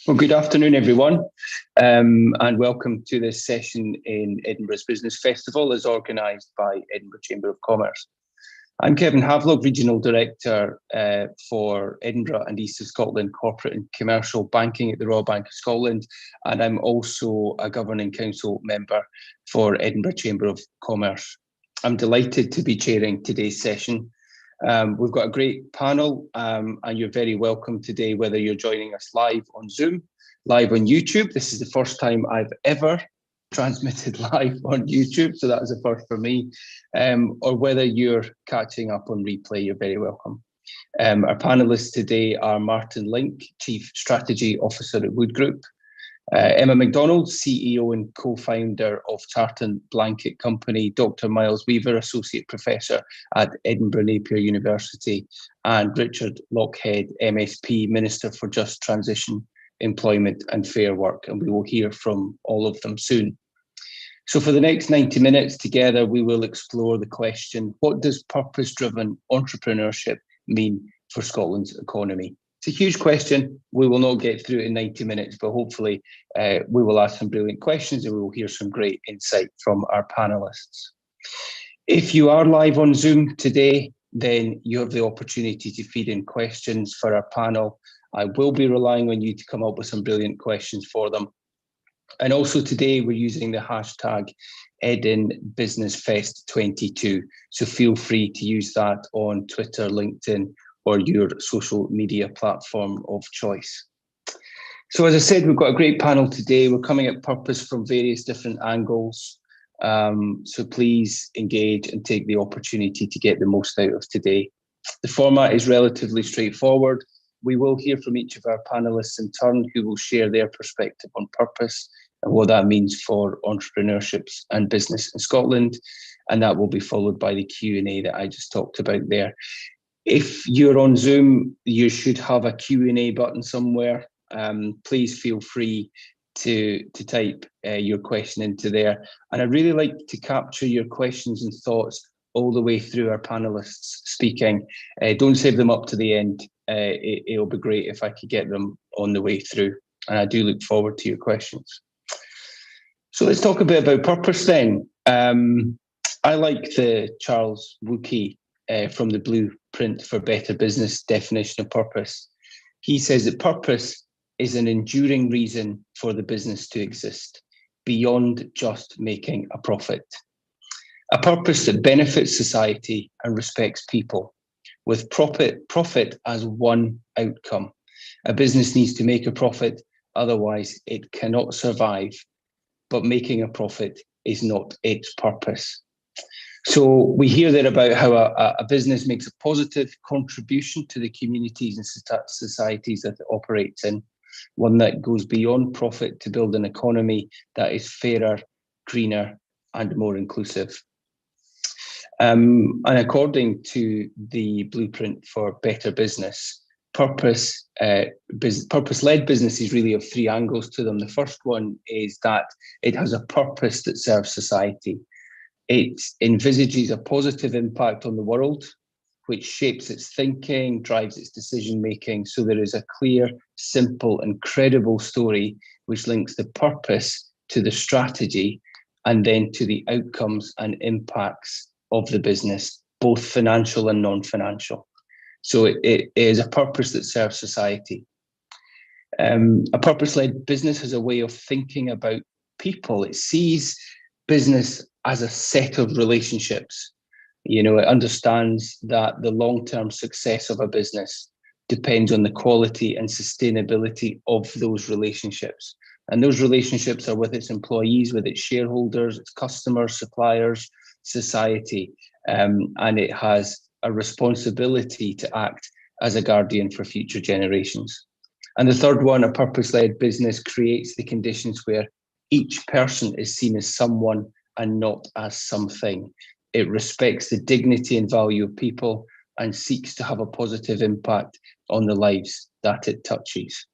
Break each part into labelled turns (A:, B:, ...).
A: Well, good afternoon, everyone, and welcome to this session in Edinburgh's Business Festival as organised by Edinburgh Chamber of Commerce. I'm Kevin Havelock, Regional Director for Edinburgh and East of Scotland Corporate and Commercial Banking at the Royal Bank of Scotland, and I'm also a Governing Council member for Edinburgh Chamber of Commerce. I'm delighted to be chairing today's session. We've got a great panel and you're very welcome today, whether you're joining us live on Zoom, live on YouTube. This is the first time I've ever transmitted live on YouTube, so that was a first for me, or whether you're catching up on replay, you're very welcome. Our panellists today are Martin Link, Chief Strategy Officer at Wood Group, Emma MacDonald, CEO and co-founder of Tartan Blanket Company, Dr. Miles Weaver, Associate Professor at Edinburgh Napier University, and Richard Lockhead, MSP, Minister for Just Transition, Employment and Fair Work, and we will hear from all of them soon. So for the next 90 minutes together, we will explore the question, what does purpose-driven entrepreneurship mean for Scotland's economy? It's a huge question. We will not get through it in 90 minutes, but hopefully we will ask some brilliant questions and we will hear some great insight from our panellists. If you are live on Zoom today, then you have the opportunity to feed in questions for our panel. I will be relying on you to come up with some brilliant questions for them. And also today we're using the hashtag EdinBusinessFest22. So feel free to use that on Twitter, LinkedIn, or your social media platform of choice. So as I said, we've got a great panel today. We're coming at purpose from various different angles. So please engage and take the opportunity to get the most out of today. The format is relatively straightforward. We will hear from each of our panelists in turn who will share their perspective on purpose and what that means for entrepreneurships and business in Scotland. And that will be followed by the Q&A that I just talked about there. If you're on Zoom, you should have a Q&A button somewhere. Please feel free to type your question into there. And I'd really like to capture your questions and thoughts all the way through our panelists speaking. Don't save them up to the end. It'll be great if I could get them on the way through. And I do look forward to your questions. So let's talk a bit about purpose then. I like the Charles Wookey from the Blueprint for Better Business definition of purpose. He says that purpose is an enduring reason for the business to exist, beyond just making a profit. A purpose that benefits society and respects people, with profit as one outcome. A business needs to make a profit, otherwise it cannot survive, but making a profit is not its purpose. So we hear there about how a business makes a positive contribution to the communities and societies that it operates in, one that goes beyond profit to build an economy that is fairer, greener, and more inclusive. And according to the Blueprint for Better Business, purpose-led businesses really have three angles to them. The first one is that it has a purpose that serves society. It envisages a positive impact on the world, which shapes its thinking, drives its decision-making. So there is a clear, simple, and credible story which links the purpose to the strategy and then to the outcomes and impacts of the business, both financial and non-financial. So it is a purpose that serves society. A purpose-led business has a way of thinking about people. It sees business as a set of relationships. You know, it understands that the long-term success of a business depends on the quality and sustainability of those relationships. And those relationships are with its employees, with its shareholders, its customers, suppliers, society. And it has a responsibility to act as a guardian for future generations. And the third one, a purpose-led business creates the conditions where each person is seen as someone and not as something. It respects the dignity and value of people and seeks to have a positive impact on the lives that it touches.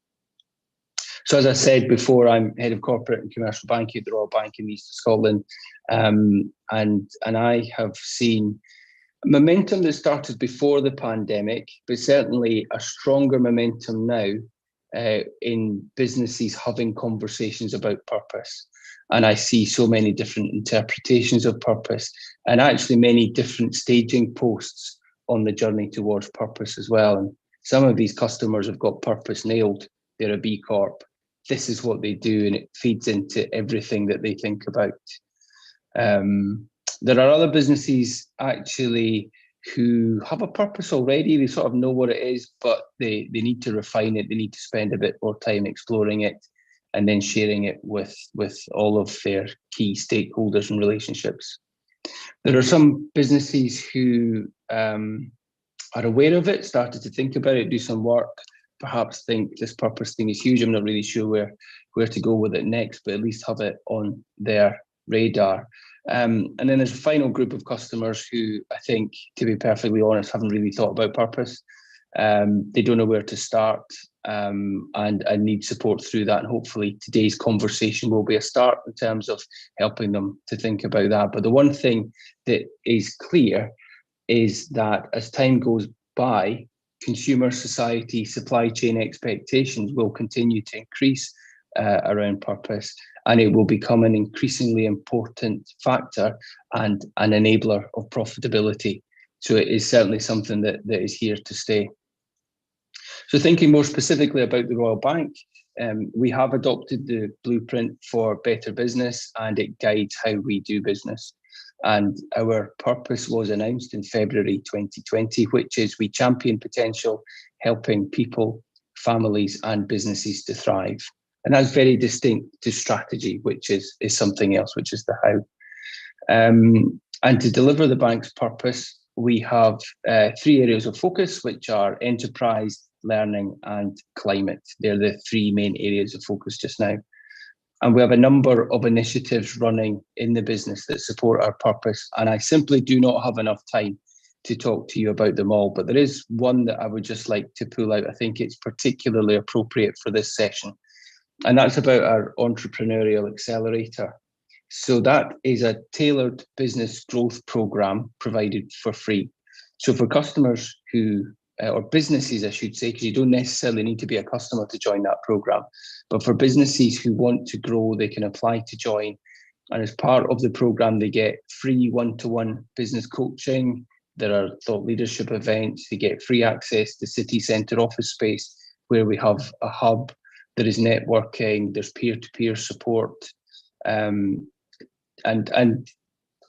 A: So as I said before, I'm head of corporate and commercial banking at the Royal Bank in East of Scotland, and I have seen momentum that started before the pandemic, but certainly a stronger momentum now in businesses having conversations about purpose. And I see so many different interpretations of purpose, and actually many different staging posts on the journey towards purpose as well. And some of these customers have got purpose nailed. They're a B Corp. This is what they do, and it feeds into everything that they think about. There are other businesses actually who have a purpose already. They sort of know what it is, but they need to refine it. They need to spend a bit more time exploring it and then sharing it with all of their key stakeholders and relationships. There are some businesses who are aware of it, started to think about it, do some work, perhaps think this purpose thing is huge. I'm not really sure where to go with it next, but at least have it on their radar. And then there's a final group of customers who I think, to be perfectly honest, haven't really thought about purpose. They don't know where to start, and need support through that. And hopefully today's conversation will be a start in terms of helping them to think about that. But the one thing that is clear is that as time goes by, consumer, society, supply chain expectations will continue to increase around purpose, and it will become an increasingly important factor and an enabler of profitability. So it is certainly something that is here to stay. So thinking more specifically about the Royal Bank, we have adopted the blueprint for better business, and it guides how we do business. And our purpose was announced in February 2020, which is we champion potential, helping people, families and businesses to thrive. And that's very distinct to strategy, which is something else, which is the how. And to deliver the bank's purpose, we have 3 areas of focus, which are enterprise, learning and climate. They're the 3 main areas of focus just now. And we have a number of initiatives running in the business that support our purpose. And I simply do not have enough time to talk to you about them all. But there is one that I would just like to pull out. I think it's particularly appropriate for this session. And that's about our Entrepreneurial Accelerator. So that is a tailored business growth program provided for free. So for customers who, or businesses, I should say, because you don't necessarily need to be a customer to join that program, but for businesses who want to grow, they can apply to join. And as part of the program, they get free one-to-one business coaching. There are thought leadership events. They get free access to city centre office space where we have a hub. There is networking, there's peer-to-peer support. And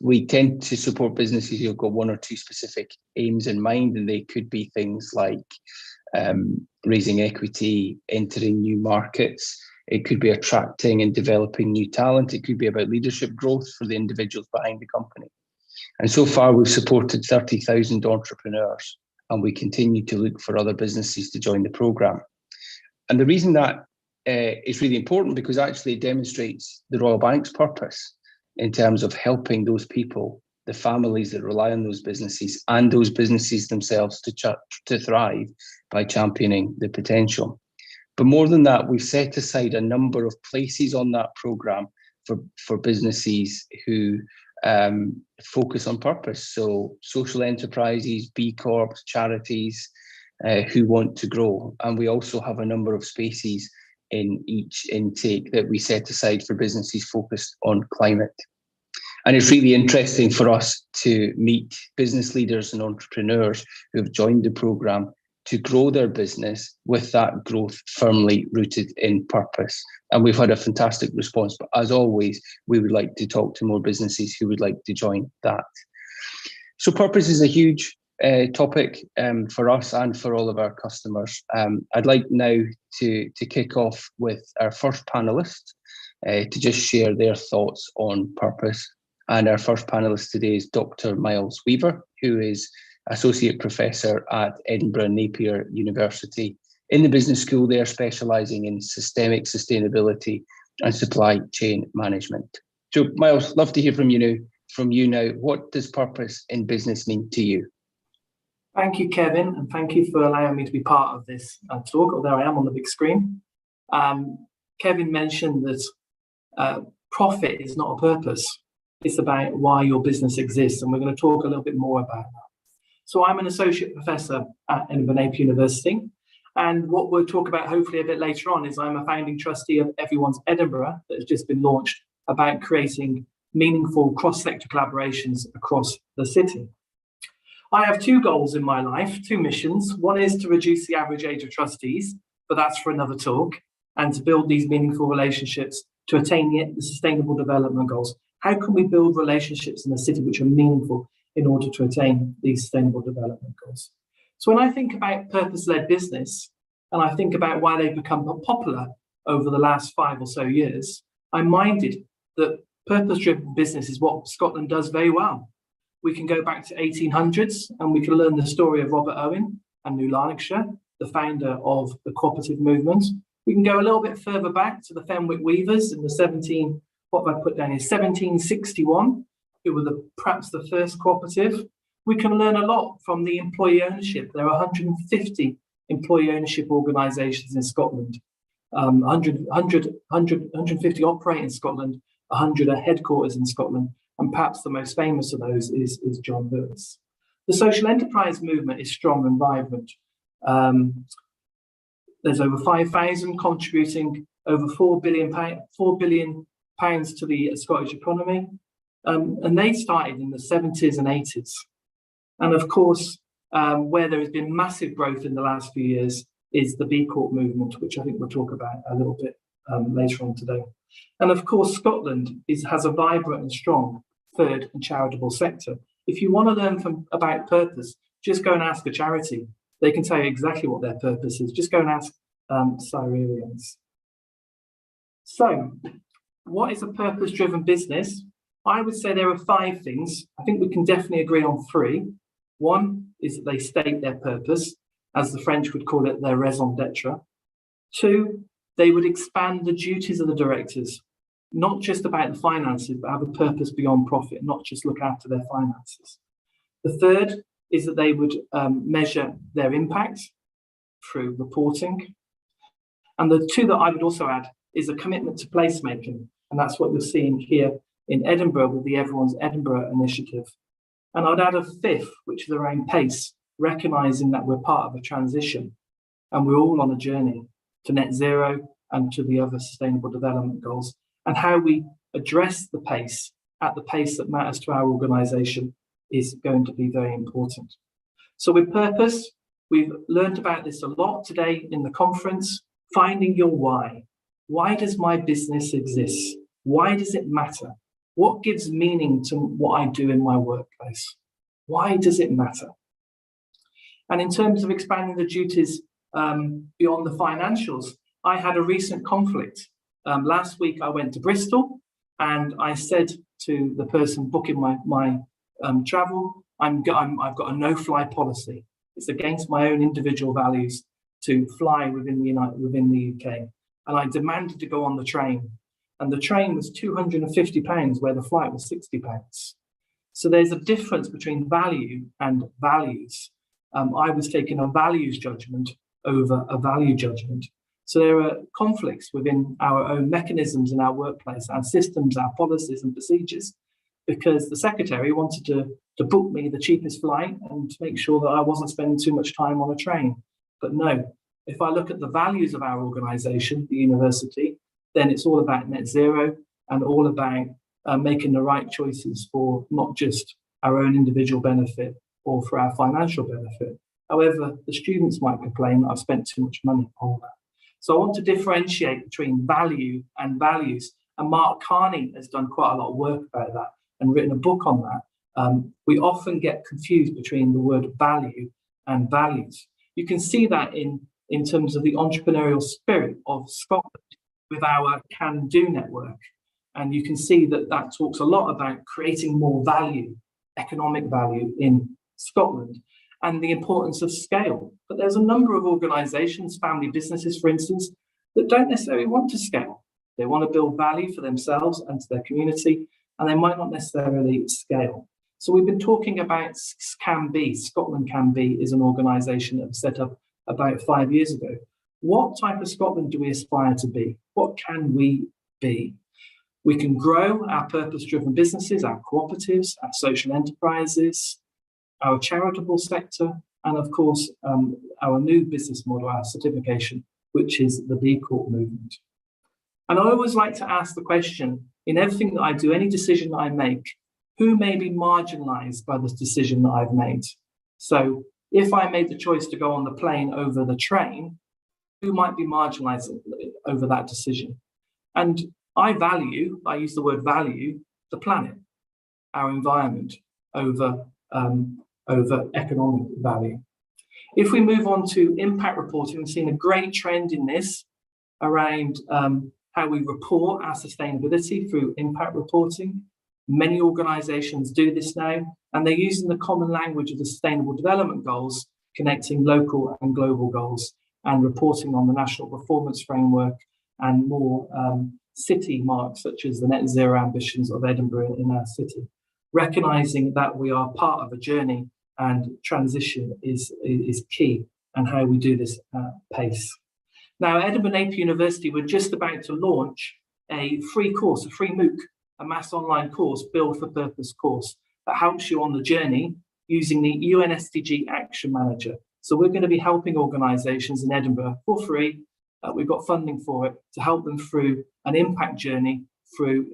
A: we tend to support businesses who've got 1 or 2 specific aims in mind, and they could be things like raising equity, entering new markets. It could be attracting and developing new talent. It could be about leadership growth for the individuals behind the company. And so far, we've supported 30,000 entrepreneurs, and we continue to look for other businesses to join the program. And the reason that is really important, because actually it demonstrates the Royal Bank's purpose in terms of helping those people, the families that rely on those businesses, and those businesses themselves to thrive by championing the potential. But more than that, we've set aside a number of places on that program for businesses who focus on purpose. So social enterprises, B Corps, charities who want to grow. And we also have a number of spaces in each intake that we set aside for businesses focused on climate. And it's really interesting for us to meet business leaders and entrepreneurs who have joined the program to grow their business with that growth firmly rooted in purpose. And we've had a fantastic response. But as always, we would like to talk to more businesses who would like to join that. So purpose is a huge topic for us and for all of our customers. I'd like now to kick off with our first panelist to just share their thoughts on purpose. And our first panelist today is Dr. Miles Weaver, who is Associate Professor at Edinburgh Napier University in the business school there, specialising in systemic sustainability and supply chain management. So Miles, love to hear from you now. What does purpose in business mean to you?
B: Thank you, Kevin, and thank you for allowing me to be part of this talk, although I am on the big screen. Kevin mentioned that profit is not a purpose. It's about why your business exists, and we're going to talk a little bit more about that. So I'm an associate professor at Edinburgh Napier University, And what we'll talk about hopefully a bit later on is I'm a founding trustee of Everyone's Edinburgh that has just been launched about creating meaningful cross-sector collaborations across the city. I have two goals in my life, two missions. One is to reduce the average age of trustees, but that's for another talk, and to build these meaningful relationships to attain the sustainable development goals. How can we build relationships in the city which are meaningful in order to attain these sustainable development goals? So when I think about purpose-led business, and I think about why they've become popular over the last 5 or so years, I'm minded that purpose-driven business is what Scotland does very well. We can go back to 1800s and we can learn the story of Robert Owen and New Lanarkshire, the founder of the cooperative movement. We can go a little bit further back to the Fenwick Weavers in the 1761, who were perhaps the first cooperative. We can learn a lot from the employee ownership. There are 150 employee ownership organisations in Scotland. 150 operate in Scotland, 100 are headquarters in Scotland, and perhaps the most famous of those is John Lewis. The social enterprise movement is strong and vibrant. There's over 5,000 contributing over £4 billion to the Scottish economy, and they started in the 70s and 80s. And of course, where there has been massive growth in the last few years is the B Corp movement, which I think we'll talk about a little bit later on today. And of course, Scotland has a vibrant and strong third and charitable sector. If you want to learn about purpose, just go and ask a charity. They can tell you exactly what their purpose is. Just go and ask Syrians. So, what is a purpose-driven business? I would say there are 5 things. I think we can definitely agree on 3. One is that they state their purpose, as the French would call it, their raison d'etre. 2, they would expand the duties of the directors, not just about the finances, but have a purpose beyond profit, not just look after their finances. The 3rd is that they would measure their impact through reporting. And the 2 that I would also add is a commitment to placemaking. And that's what you're seeing here in Edinburgh with the Everyone's Edinburgh initiative. And I'd add a 5th, which is around pace, recognising that we're part of a transition and we're all on a journey to net zero and to the other sustainable development goals, and how we address the pace at the pace that matters to our organisation is going to be very important. So with purpose, we've learned about this a lot today in the conference, finding your why. Why does my business exist? Why does it matter? What gives meaning to what I do in my workplace? Why does it matter? And in terms of expanding the duties beyond the financials, I had a recent conflict. Last week I went to Bristol and I said to the person booking my travel, I've got a no-fly policy. It's against my own individual values to fly within the UK. And I demanded to go on the train. And the train was £250, where the flight was £60. So there's a difference between value and values. I was taking a values judgment over a value judgment. So there are conflicts within our own mechanisms in our workplace, our systems, our policies and procedures, because the secretary wanted to book me the cheapest flight and to make sure that I wasn't spending too much time on a train. But no, if I look at the values of our organisation, the university, then it's all about net zero and all about making the right choices for not just our own individual benefit or for our financial benefit. However, the students might complain that I've spent too much money on that. So I want to differentiate between value and values. And Mark Carney has done quite a lot of work about that and written a book on that. We often get confused between the word value and values. You can see that in terms of the entrepreneurial spirit of Scotland with our Can Do network. And you can see that talks a lot about creating more value, economic value in Scotland, and the importance of scale. But there's a number of organisations, family businesses, for instance, that don't necessarily want to scale. They want to build value for themselves and to their community, and they might not necessarily scale. So we've been talking about Can Be. Scotland Can Be is an organisation that was set up about 5 years ago. What type of Scotland do we aspire to be? What can we be? We can grow our purpose-driven businesses, our cooperatives, our social enterprises, our charitable sector, and of course, our new business model, our certification, which is the B Corp movement. And I always like to ask the question, in everything that I do, any decision that I make, who may be marginalized by this decision that I've made? So if I made the choice to go on the plane over the train, who might be marginalized over that decision? And I use the word value, the planet, our environment, over economic value. If we move on to impact reporting, we've seen a great trend in this around how we report our sustainability through impact reporting. Many organizations do this now, and they're using the common language of the Sustainable Development Goals, connecting local and global goals, and reporting on the National Performance Framework and more city marks, such as the net zero ambitions of Edinburgh in our city, recognizing that we are part of a journey and transition is key, and how we do this at pace. Now, Edinburgh Napier University, we're just about to launch a free course, a free MOOC, a mass online course, Build for Purpose course, that helps you on the journey using the UN SDG Action Manager. So we're going to be helping organisations in Edinburgh for free. We've got funding for it to help them through an impact journey, through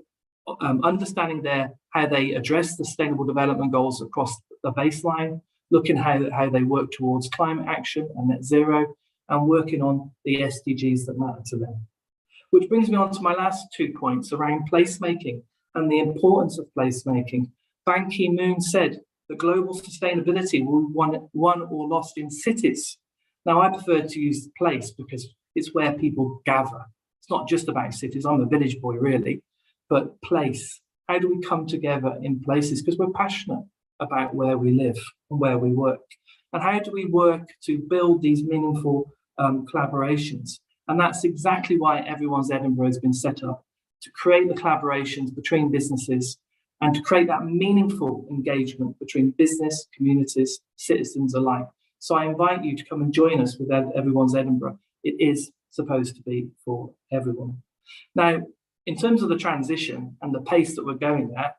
B: understanding how they address the Sustainable Development Goals across the baseline, looking how they work towards climate action and net zero, and working on the SDGs that matter to them. Which brings me on to my last 2 points around placemaking and the importance of placemaking. Ban Ki-moon said that global sustainability will be won or lost in cities. Now, I prefer to use place because it's where people gather. It's not just about cities. I'm a village boy, really. But place. How do we come together in places? Because we're passionate about where we live and where we work. And how do we work to build these meaningful collaborations? And that's exactly why Everyone's Edinburgh has been set up, to create the collaborations between businesses and to create that meaningful engagement between business, communities, citizens alike. So I invite you to come and join us with Everyone's Edinburgh. It is supposed to be for everyone. Now, in terms of the transition and the pace that we're going at,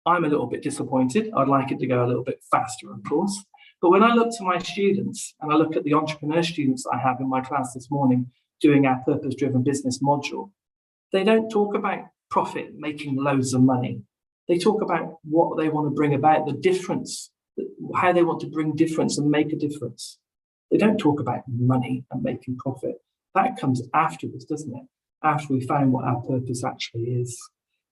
B: I'm a little bit disappointed. I'd like it to go a little bit faster, of course. But when I look to my students and I look at the entrepreneur students I have in my class this morning doing our purpose-driven business module, they don't talk about profit, making loads of money. They talk about what they want to bring about, the difference, how they want to bring difference and make a difference. They don't talk about money and making profit. That comes afterwards, doesn't it? After we found what our purpose actually is.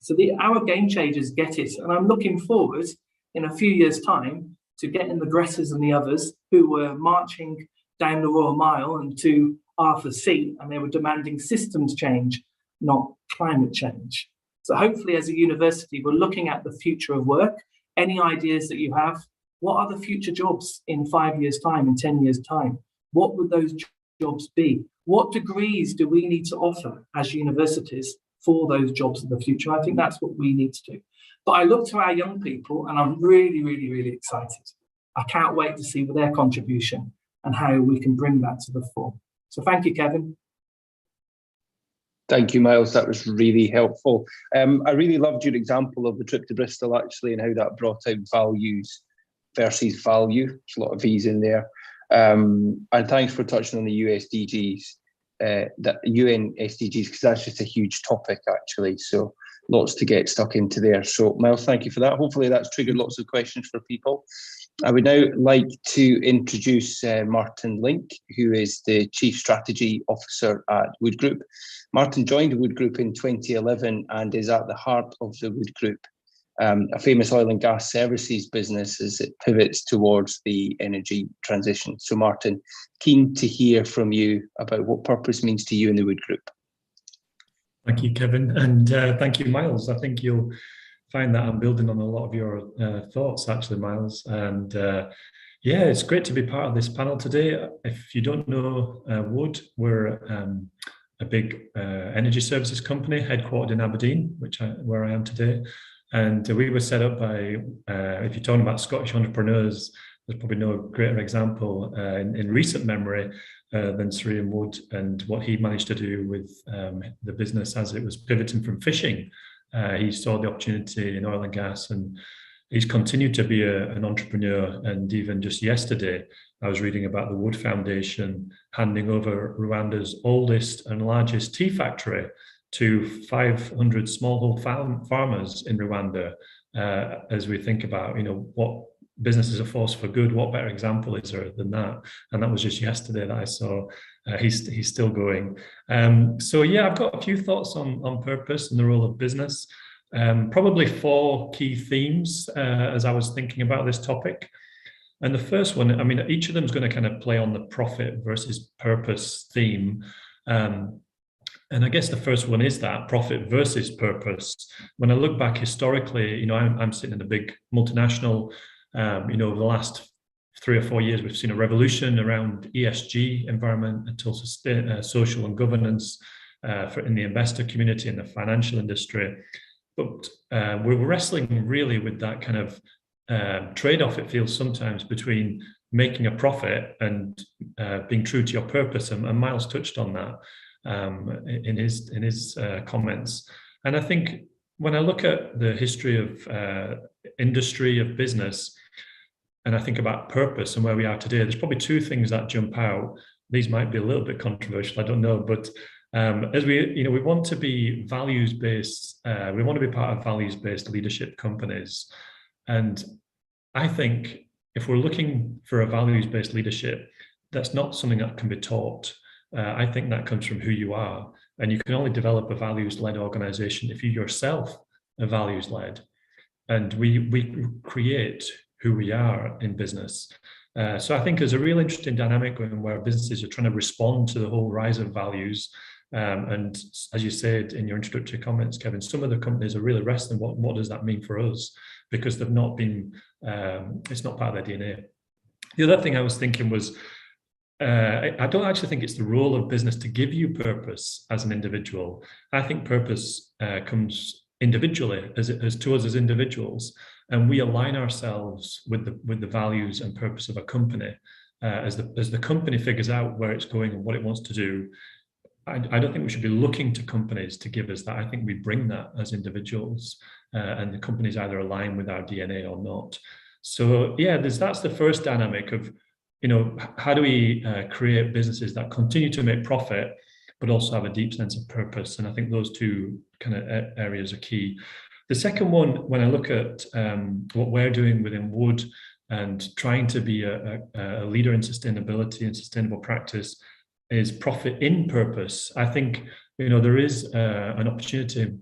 B: So our game changers get it. And I'm looking forward in a few years' time to getting the Gretas and the others who were marching down the Royal Mile and to Arthur's Seat, and they were demanding systems change, not climate change. So hopefully as a university, we're looking at the future of work. Any ideas that you have? What are the future jobs in 5 years' time, in 10 years' time? What would those jobs be? What degrees do we need to offer as universities for those jobs of the future? I think that's what we need to do. But I look to our young people and I'm really, really, really excited. I can't wait to see their contribution and how we can bring that to the fore. So thank you, Kevin.
A: Thank you, Miles. That was really helpful. I really loved your example of the trip to Bristol, actually, and how that brought out values versus value. There's a lot of V's in there. And thanks for touching on the USDGs, the UN SDGs, because that's just a huge topic, actually. So lots to get stuck into there. So, Miles, thank you for that. Hopefully that's triggered lots of questions for people. I would now like to introduce Martin Link, who is the Chief Strategy Officer at Wood Group. Martin joined Wood Group in 2011 and is at the heart of the Wood Group, a famous oil and gas services business as it pivots towards the energy transition. So Martin, keen to hear from you about what purpose means to you in the Wood Group.
C: Thank you, Kevin, and thank you, Miles. I think you'll find that I'm building on a lot of your thoughts, actually, Miles. And yeah, it's great to be part of this panel today. If you don't know Wood, we're a big energy services company headquartered in Aberdeen, where I am today. And we were set up by, if you're talking about Scottish entrepreneurs, there's probably no greater example in recent memory than Sir Ian Wood and what he managed to do with the business as it was pivoting from fishing. He saw the opportunity in oil and gas and he's continued to be an entrepreneur. And even just yesterday, I was reading about the Wood Foundation handing over Rwanda's oldest and largest tea factory to 500 smallholder farmers in Rwanda. As we think about, what business is a force for good, what better example is there than that? And that was just yesterday that I saw. He's still going. So yeah, I've got a few thoughts on purpose and the role of business. Probably 4 key themes as I was thinking about this topic. And the first one, I mean, each of them is going to kind of play on the profit versus purpose theme. And I guess the first one is that profit versus purpose. When I look back historically, I'm sitting in a big multinational. Over the last 3 or 4 years, we've seen a revolution around ESG, environmental, social and governance in the investor community and the financial industry. But we're wrestling really with that kind of trade-off, it feels sometimes, between making a profit and being true to your purpose. And Miles touched on that in his comments. And I think when I look at the history of industry, of business, and I think about purpose and where we are today, there's probably 2 things that jump out. These might be a little bit controversial, I don't know, but as we want to be values-based, we want to be part of values-based leadership companies. And I think if we're looking for a values-based leadership, that's not something that can be taught. I think that comes from who you are. And you can only develop a values-led organization if you yourself are values-led. And we create who we are in business. So I think there's a real interesting dynamic where businesses are trying to respond to the whole rise of values. And as you said in your introductory comments, Kevin, some of the companies are really wrestling what does that mean for us, because they've not been, it's not part of their DNA. The other thing I was thinking was, I don't actually think it's the role of business to give you purpose as an individual. I think purpose comes individually as to us as individuals, and we align ourselves with the values and purpose of a company. As the company figures out where it's going and what it wants to do, I don't think we should be looking to companies to give us that. I think we bring that as individuals, and the companies either align with our DNA or not. So yeah, that's the first dynamic of, how do we create businesses that continue to make profit, but also have a deep sense of purpose? And I think those 2 kind of areas are key. The second one, when I look at what we're doing within Wood and trying to be a leader in sustainability and sustainable practice, is profit in purpose. I think, there is an opportunity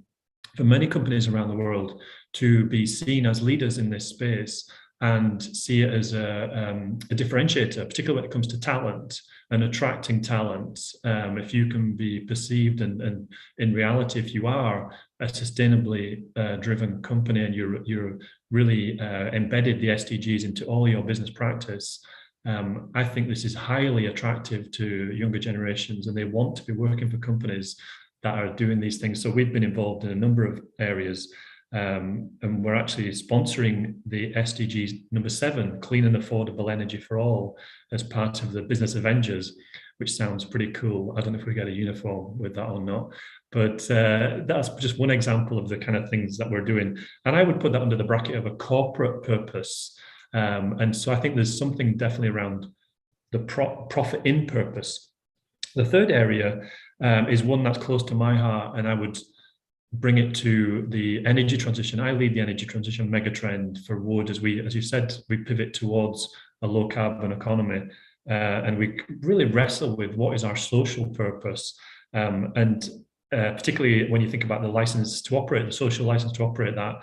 C: for many companies around the world to be seen as leaders in this space and see it as a differentiator, particularly when it comes to talent and attracting talent. If you can be perceived and in reality, if you are a sustainably driven company and you're really embedded the SDGs into all your business practice, I think this is highly attractive to younger generations, and they want to be working for companies that are doing these things. So we've been involved in a number of areas, and we're actually sponsoring the SDGs number 7, clean and affordable energy for all, as part of the Business Avengers, which sounds pretty cool. I don't know if we get a uniform with that or not, but that's just one example of the kind of things that we're doing. And I would put that under the bracket of a corporate purpose. And so I think there's something definitely around the profit in purpose. The third area is one that's close to my heart, and I would bring it to the energy transition. I lead the energy transition megatrend for Wood, as you said, we pivot towards a low carbon economy, and we really wrestle with what is our social purpose. And particularly when you think about the license to operate, the social license to operate that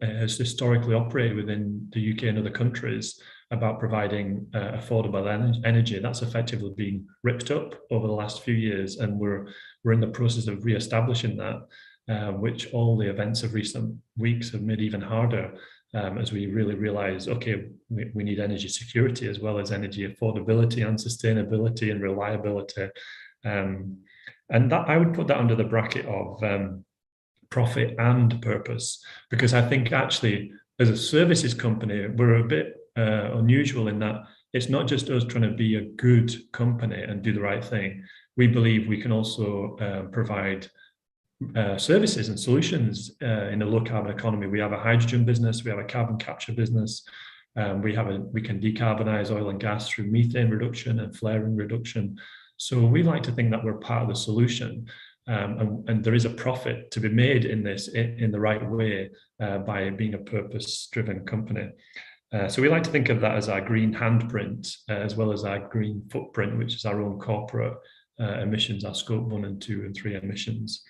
C: has historically operated within the UK and other countries about providing affordable energy. That's effectively been ripped up over the last few years, and we're in the process of re-establishing that, which all the events of recent weeks have made even harder, as we really realize, okay, we need energy security as well as energy affordability and sustainability and reliability. And that I would put that under the bracket of profit and purpose, because I think actually as a services company, we're a bit unusual in that it's not just us trying to be a good company and do the right thing. We believe we can also provide services and solutions in a low carbon economy. We have a hydrogen business, we have a carbon capture business, we can decarbonize oil and gas through methane reduction and flaring reduction. So we like to think that we're part of the solution, and there is a profit to be made in this in the right way by being a purpose-driven company. So we like to think of that as our green handprint, as well as our green footprint, which is our own corporate emissions, our scope 1 and 2 and 3 emissions.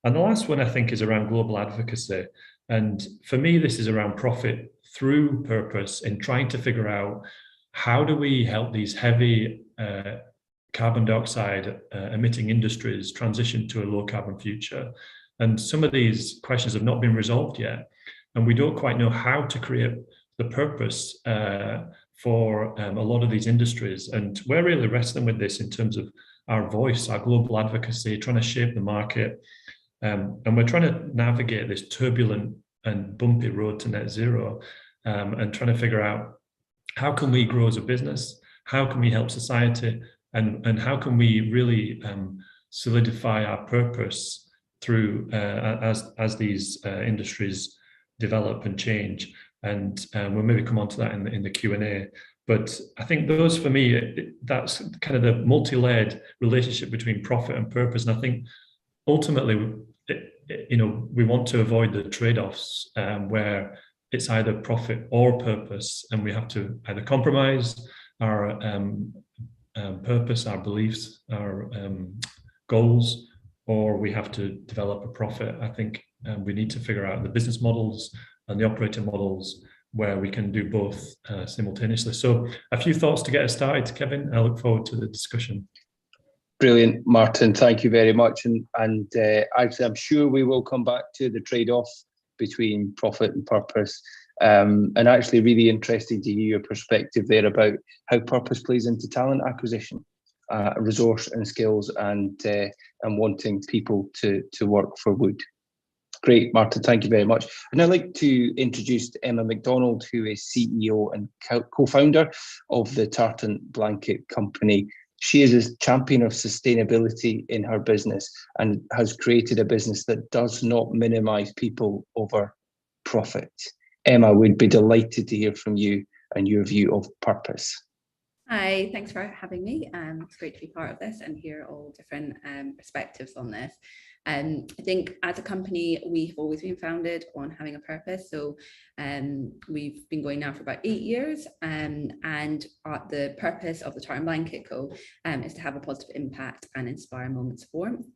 C: And the last one, I think, is around global advocacy. And for me, this is around profit through purpose, in trying to figure out how do we help these heavy carbon dioxide emitting industries transition to a low carbon future. And some of these questions have not been resolved yet. And we don't quite know how to create the purpose for a lot of these industries. And we're really wrestling with this in terms of our voice, our global advocacy, trying to shape the market. And we're trying to navigate this turbulent and bumpy road to net zero, and trying to figure out how can we grow as a business, how can we help society, and how can we really solidify our purpose through as these industries develop and change. And we'll maybe come on to that in the Q&A. But I think those, for me, that's kind of the multi-layered relationship between profit and purpose. And I think ultimately, we want to avoid the trade-offs where it's either profit or purpose, and we have to either compromise our purpose, our beliefs, our goals, or we have to develop a profit. I think we need to figure out the business models and the operating models where we can do both simultaneously. So a few thoughts to get us started, Kevin. I look forward to the discussion.
A: Brilliant, Martin. Thank you very much. And actually, I'm sure we will come back to the trade-off between profit and purpose. And actually, really interesting to hear your perspective there about how purpose plays into talent acquisition, resource and skills, and wanting people to work for Wood. Great, Martin, thank you very much. And I'd like to introduce Emma McDonald, who is CEO and co-founder of the Tartan Blanket Company. She is a champion of sustainability in her business and has created a business that does not minimize people over profit. Emma, we'd be delighted to hear from you and your view of purpose.
D: Hi, thanks for having me. It's great to be part of this and hear all different perspectives on this. I think as a company, we've always been founded on having a purpose. So we've been going now for about 8 years, and the purpose of the Tartan Blanket Co. is to have a positive impact and inspire moments of warmth.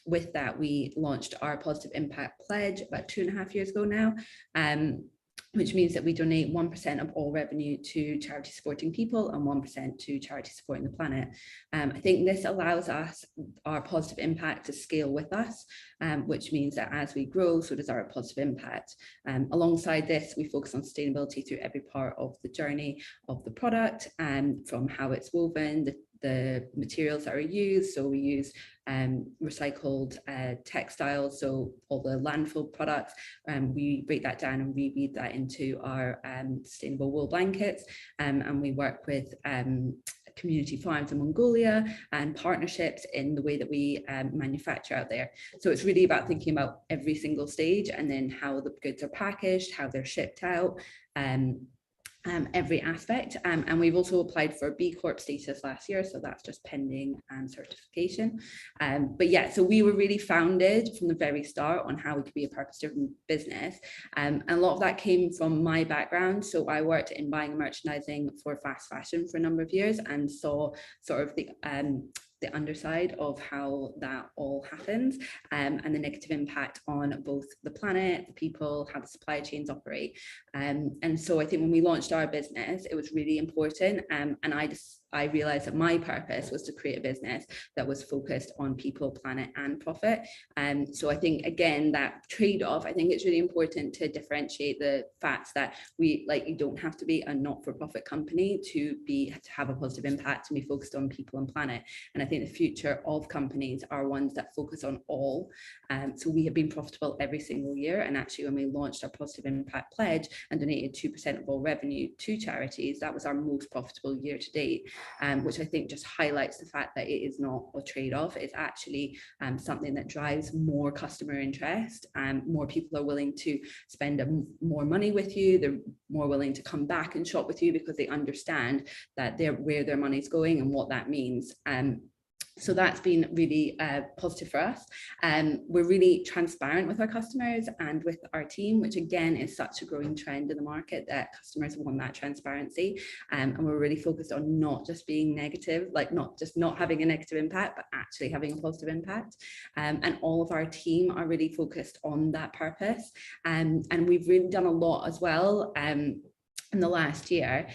D: With that, we launched our Positive Impact Pledge about 2.5 years ago now, which means that we donate 1% of all revenue to charity supporting people and 1% to charity supporting the planet. I think this allows us, our positive impact, to scale with us, which means that as we grow, so does our positive impact. Alongside this, we focus on sustainability through every part of the journey of the product, from how it's woven, the materials that are used. So we use recycled textiles, so all the landfill products, we break that down and reweave that into our sustainable wool blankets, and we work with community farms in Mongolia and partnerships in the way that we manufacture out there. So it's really about thinking about every single stage, and then how the goods are packaged, how they're shipped out, every aspect, and we've also applied for B Corp status last year, so that's just pending certification. But yeah, so we were really founded from the very start on how we could be a purpose-driven business, and a lot of that came from my background. So I worked in buying and merchandising for fast fashion for a number of years and saw sort of the underside of how that all happens, and the negative impact on both the planet, the people, how the supply chains operate. And so I think when we launched our business, it was really important, and I realized that my purpose was to create a business that was focused on people, planet, and profit. And so I think, again, that trade-off, I think it's really important to differentiate the facts that you don't have to be a not-for-profit company to have a positive impact and be focused on people and planet. And I think the future of companies are ones that focus on all. So we have been profitable every single year. And actually, when we launched our Positive Impact Pledge and donated 2% of all revenue to charities, that was our most profitable year to date. which I think just highlights the fact that it is not a trade-off. It's actually something that drives more customer interest, and more people are willing to spend more money with you. They're more willing to come back and shop with you because they understand that where their money's going and what that means. So that's been really positive for us. We're really transparent with our customers and with our team, which again is such a growing trend in the market, that customers want that transparency. And we're really focused on not just being negative, like not just not having a negative impact, but actually having a positive impact. And all of our team are really focused on that purpose. And we've really done a lot as well. In the last year,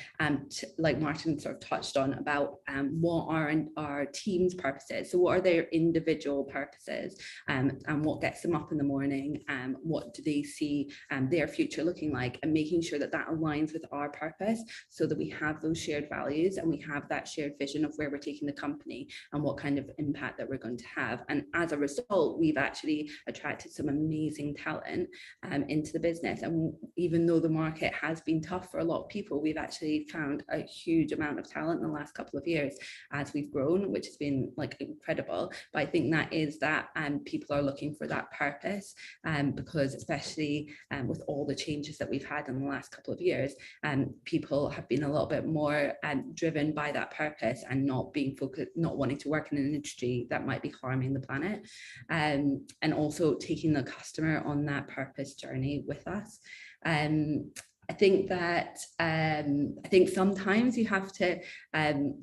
D: like Martin sort of touched on, about what are our team's purposes. So what are their individual purposes, and what gets them up in the morning, what do they see their future looking like, and making sure that that aligns with our purpose, so that we have those shared values and we have that shared vision of where we're taking the company and what kind of impact that we're going to have. And as a result, we've actually attracted some amazing talent into the business. And even though the market has been tough for a lot of people, we've actually found a huge amount of talent in the last couple of years as we've grown, which has been like incredible. But I think that is that people are looking for that purpose, because especially with all the changes that we've had in the last couple of years, people have been a little bit more driven by that purpose and not being focused, not wanting to work in an industry that might be harming the planet, and also taking the customer on that purpose journey with us. I think that I think sometimes you have to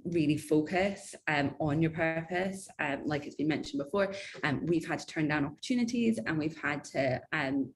D: really focus on your purpose. Like it's been mentioned before, we've had to turn down opportunities, and we've had to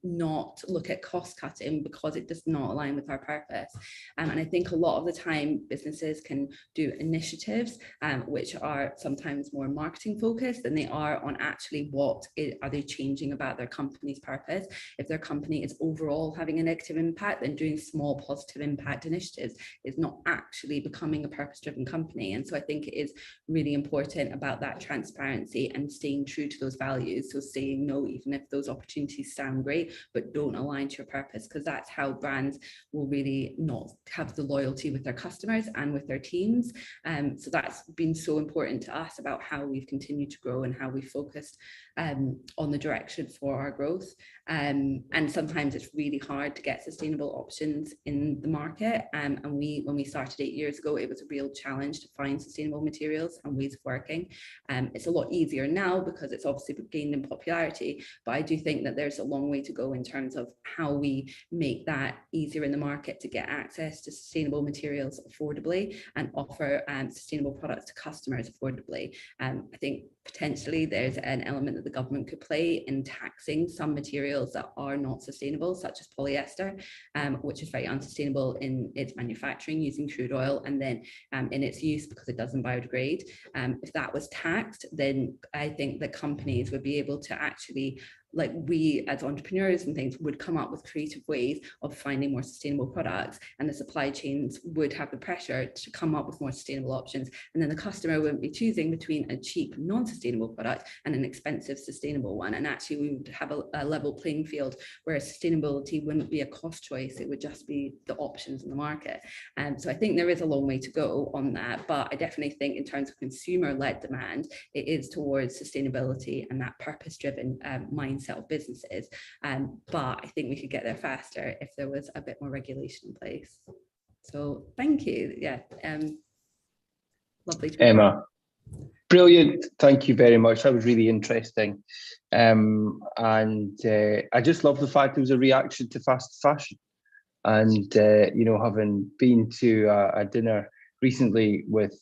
D: not look at cost cutting because it does not align with our purpose. And I think a lot of the time businesses can do initiatives which are sometimes more marketing focused than they are on actually what are they changing about their company's purpose. If their company is overall having a negative impact, then doing small positive impact initiatives is not actually becoming a purpose-driven company. And so I think it is really important about that transparency and staying true to those values. So saying no, even if those opportunities sound great but don't align to your purpose, because that's how brands will really not have the loyalty with their customers and with their teams. So that's been so important to us about how we've continued to grow and how we focused on the direction for our growth. And sometimes it's really hard to get sustainable options in the market. And when we started 8 years ago, it was a real challenge to find sustainable materials and ways of working. It's a lot easier now because it's obviously gained in popularity, but I do think that there's a long way to go in terms of how we make that easier in the market to get access to sustainable materials affordably and offer sustainable products to customers affordably. I think potentially there's an element that the government could play in taxing some materials that are not sustainable, such as polyester, which is very unsustainable in its manufacturing using crude oil, and then in its use because it doesn't biodegrade. If that was taxed, then I think that companies would be able to actually, like we as entrepreneurs and things, would come up with creative ways of finding more sustainable products, and the supply chains would have the pressure to come up with more sustainable options, and then the customer wouldn't be choosing between a cheap non-sustainable product and an expensive sustainable one. And actually we would have a level playing field where sustainability wouldn't be a cost choice, it would just be the options in the market. And so I think there is a long way to go on that, but I definitely think in terms of consumer-led demand, it is towards sustainability and that purpose-driven mindset of businesses, but I think we could get there faster if there was a bit more regulation in place. So thank you. Yeah, lovely to
A: Emma, brilliant, thank you very much. That was really interesting, and I just love the fact it was a reaction to fast fashion. And you know, having been to a dinner recently with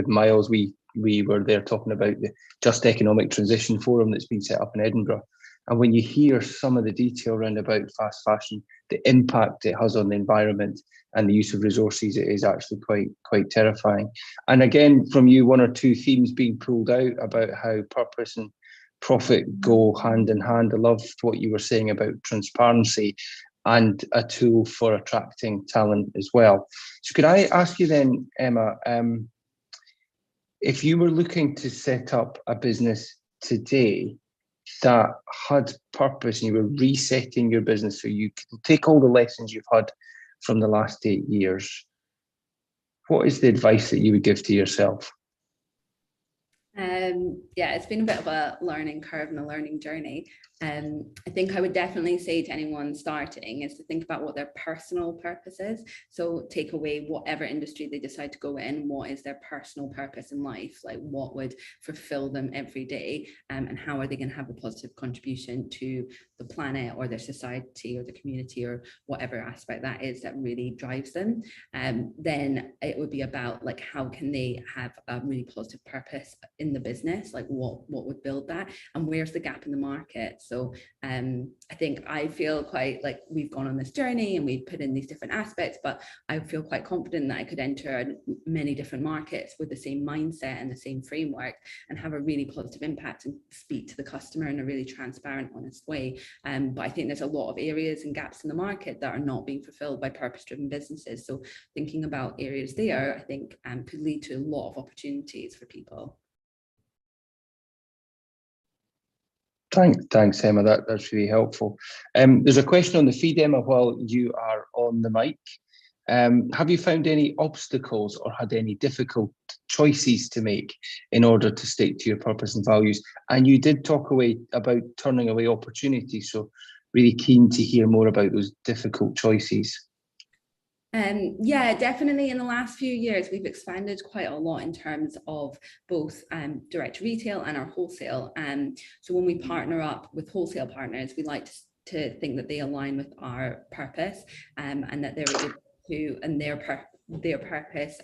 A: Miles, we were there talking about the Just Economic Transition Forum that's been set up in Edinburgh. And when you hear some of the detail around about fast fashion, the impact it has on the environment and the use of resources, it is actually quite terrifying. And again, from you, one or two themes being pulled out about how purpose and profit go hand in hand. I loved what you were saying about transparency and a tool for attracting talent as well. So could I ask you then, Emma, if you were looking to set up a business today that had purpose and you were resetting your business so you could take all the lessons you've had from the last 8 years, what is the advice that you would give to yourself?
D: Yeah, it's been a bit of a learning curve and a learning journey. I think I would definitely say to anyone starting is to think about what their personal purpose is. So take away whatever industry they decide to go in, what is their personal purpose in life? Like what would fulfill them every day, and how are they going to have a positive contribution to the planet or their society or the community or whatever aspect that is that really drives them. Then it would be about like how can they have a really positive purpose in the business, like what would build that, and where's the gap in the market. So I think I feel quite like we've gone on this journey and we've put in these different aspects, but I feel quite confident that I could enter many different markets with the same mindset and the same framework and have a really positive impact and speak to the customer in a really transparent, honest way. But I think there's a lot of areas and gaps in the market that are not being fulfilled by purpose-driven businesses. So thinking about areas there, I think could lead to a lot of opportunities for people.
A: Thanks, Emma. That's really helpful. There's a question on the feed, Emma, while you are on the mic. Have you found any obstacles or had any difficult choices to make in order to stick to your purpose and values? And you did talk about turning away opportunities, so really keen to hear more about those difficult choices.
D: Yeah, definitely in the last few years, we've expanded quite a lot in terms of both direct retail and our wholesale. So when we partner up with wholesale partners, we like to think that they align with our purpose, and that they're able to, and their purpose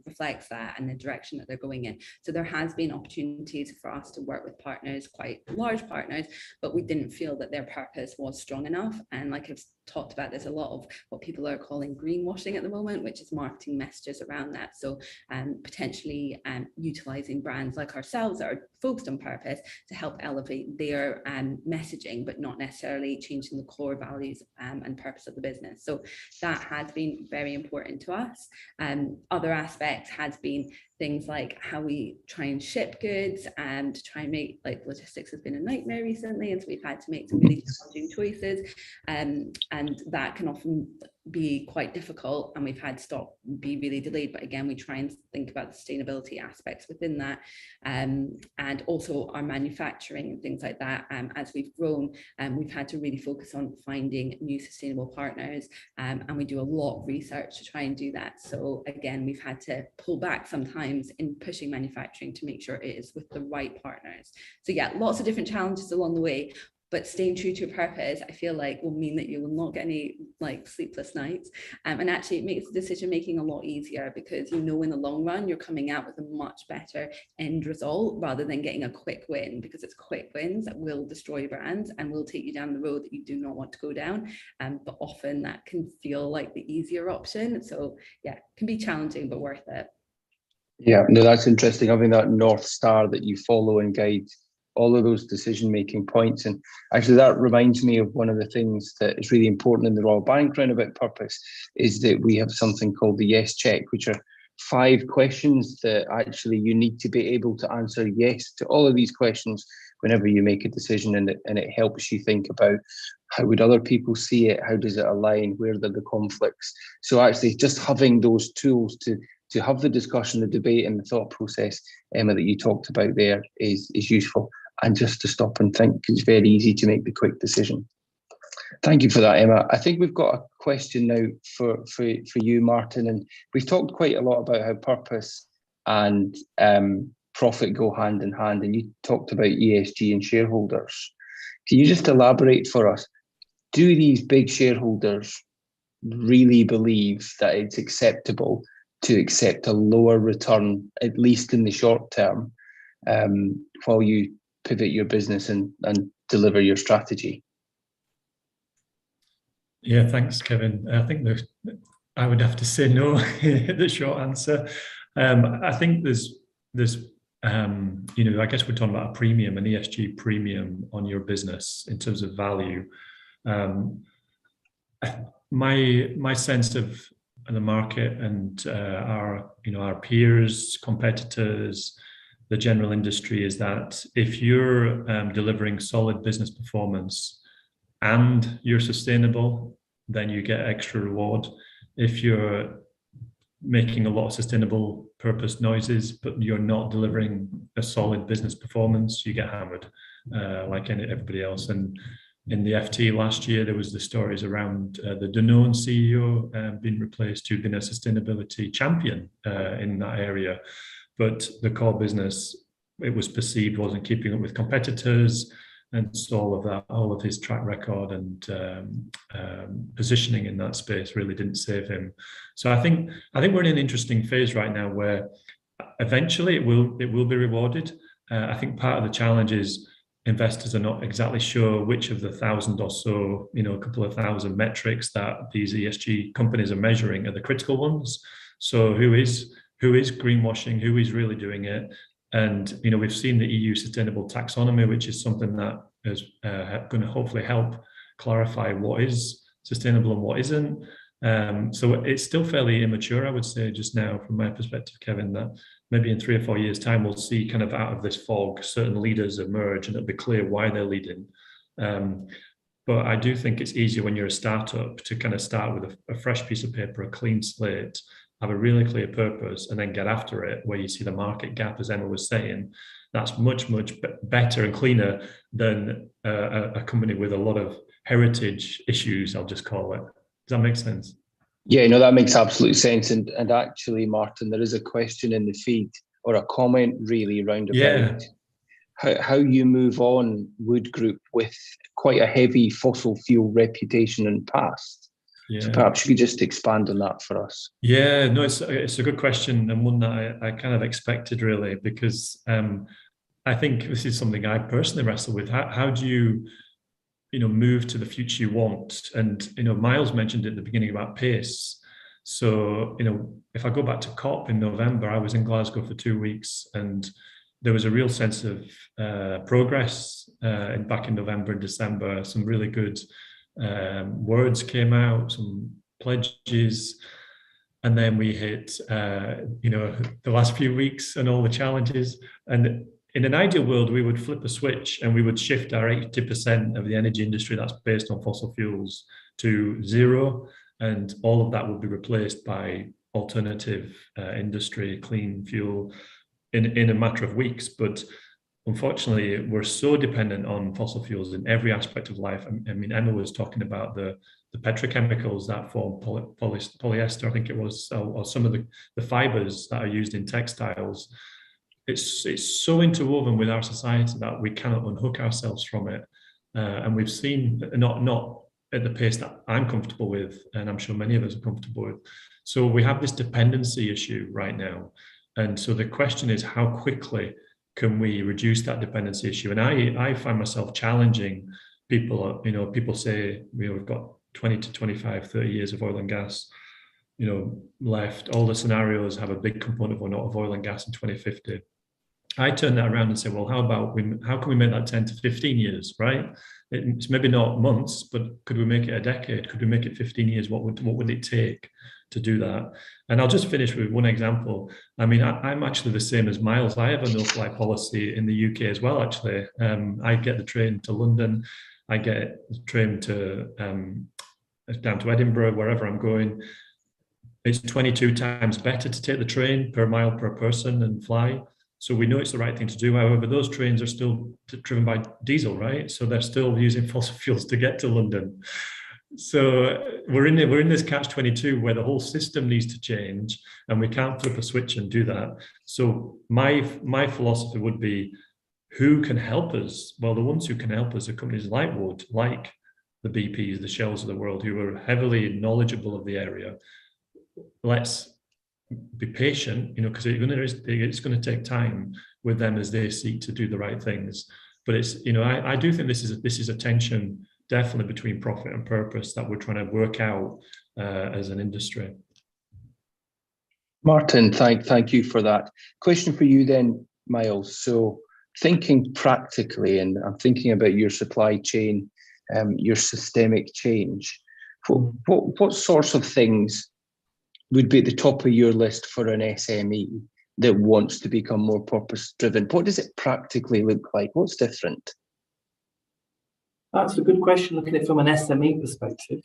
D: reflects that and the direction that they're going in. So there has been opportunities for us to work with partners, quite large partners, but we didn't feel that their purpose was strong enough. And like I've talked about, there's a lot of what people are calling greenwashing at the moment, which is marketing messages around that. So potentially utilizing brands like ourselves that are focused on purpose to help elevate their messaging, but not necessarily changing the core values and purpose of the business. So that has been very important to us. Other aspects has been things like how we try and ship goods and to try and make, like, logistics has been a nightmare recently, and so we've had to make some really challenging choices, and that can often be quite difficult, and we've had stock be really delayed. But again, we try and think about the sustainability aspects within that, and also our manufacturing and things like that. As we've grown, we've had to really focus on finding new sustainable partners, and we do a lot of research to try and do that. So again, we've had to pull back sometimes in pushing manufacturing to make sure it is with the right partners. So yeah, lots of different challenges along the way. But staying true to your purpose, I feel like, will mean that you will not get any like sleepless nights. And actually it makes decision making a lot easier, because you know in the long run you're coming out with a much better end result rather than getting a quick win, because it's quick wins that will destroy brands and will take you down the road that you do not want to go down. But often that can feel like the easier option. So yeah, it can be challenging, but worth it.
A: Yeah, no, that's interesting, having that North Star that you follow and guide all of those decision-making points. And actually that reminds me of one of the things that is really important in the Royal Bank round about purpose, is that we have something called the Yes Check, which are 5 questions that actually you need to be able to answer yes to all of these questions whenever you make a decision, and it helps you think about how would other people see it, how does it align, where are the conflicts. So actually just having those tools to have the discussion, the debate and the thought process, Emma, that you talked about there is useful. And just to stop and think, it's very easy to make the quick decision. Thank you for that, Emma. I think we've got a question now for you, Martin. And we've talked quite a lot about how purpose and profit go hand in hand. And you talked about ESG and shareholders. Can you just elaborate for us? Do these big shareholders really believe that it's acceptable to accept a lower return, at least in the short term, while you pivot your business and deliver your strategy?
C: Yeah, thanks, Kevin. I think I would have to say no, the short answer. I think there's I guess we're talking about a premium, an ESG premium on your business in terms of value. My sense of the market and our peers, competitors, the general industry is that if you're delivering solid business performance and you're sustainable, then you get extra reward. If you're making a lot of sustainable purpose noises, but you're not delivering a solid business performance, you get hammered like everybody else. And in the FT last year, there was the stories around the Danone CEO being replaced, who'd been a sustainability champion in that area. But the core business, it was perceived, wasn't keeping up with competitors. And so all of his track record and positioning in that space really didn't save him. So I think we're in an interesting phase right now where eventually it will be rewarded. I think part of the challenge is investors are not exactly sure which of the 1,000 or so, a couple of thousand metrics that these ESG companies are measuring are the critical ones. So who is greenwashing? Who is really doing it? And we've seen the EU sustainable taxonomy, which is something that is going to hopefully help clarify what is sustainable and what isn't. So it's still fairly immature, I would say, just now, from my perspective, Kevin, that maybe in 3 or 4 years' time, we'll see kind of out of this fog, certain leaders emerge and it'll be clear why they're leading. But I do think it's easier when you're a startup to kind of start with a fresh piece of paper, a clean slate, have a really clear purpose, and then get after it, where you see the market gap, as Emma was saying. That's much, much better and cleaner than a company with a lot of heritage issues, I'll just call it. Does that make sense?
A: Yeah, no, that makes absolute sense. And actually, Martin, there is a question in the feed, or a comment really round about how you move on Wood Group with quite a heavy fossil fuel reputation and past. Yeah. So perhaps you could just expand on that for us.
C: Yeah, no, it's a good question, and one that I kind of expected, really, because I think this is something I personally wrestle with. How do you move to the future you want? And Miles mentioned at the beginning about pace. So if I go back to COP in November, I was in Glasgow for 2 weeks, and there was a real sense of progress back in November and December. Some really good words came out, some pledges, and then we hit the last few weeks and all the challenges. And in an ideal world, we would flip a switch and we would shift our 80% of the energy industry that's based on fossil fuels to zero, and all of that would be replaced by alternative industry, clean fuel in a matter of weeks. But unfortunately, we're so dependent on fossil fuels in every aspect of life. I mean, Emma was talking about the petrochemicals that form polyester, I think it was, or some of the fibers that are used in textiles. It's so interwoven with our society that we cannot unhook ourselves from it. And we've seen, not at the pace that I'm comfortable with, and I'm sure many of us are comfortable with. So we have this dependency issue right now. And so the question is, how quickly can we reduce that dependency issue? And I find myself challenging people. People say, we've got 20 to 25, 30 years of oil and gas, left. All the scenarios have a big component of oil and gas in 2050. I turn that around and say, well, how can we make that 10 to 15 years, right? It's maybe not months, but could we make it a decade? Could we make it 15 years? What would it take to do that? And I'll just finish with one example. I mean, I'm actually the same as Miles. I have a no-fly policy in the UK as well, actually. I get the train to London. I get the train down to Edinburgh, wherever I'm going. It's 22 times better to take the train per mile per person and fly. So we know it's the right thing to do. However, those trains are still driven by diesel, right? So they're still using fossil fuels to get to London. So we're in this catch-22 where the whole system needs to change, and we can't flip a switch and do that. So my philosophy would be, who can help us? Well, the ones who can help us are companies like Wood, like the BPs, the Shells of the world, who are heavily knowledgeable of the area. Let's be patient, because it's going to take time with them as they seek to do the right things. But it's, I do think this is a tension definitely between profit and purpose that we're trying to work out as an industry.
A: Martin, thank you for that. Question for you then, Miles. So thinking practically, and I'm thinking about your supply chain, your systemic change, what sorts of things would be at the top of your list for an SME that wants to become more purpose-driven? What does it practically look like? What's different?
B: That's a good question, looking at it from an SME perspective.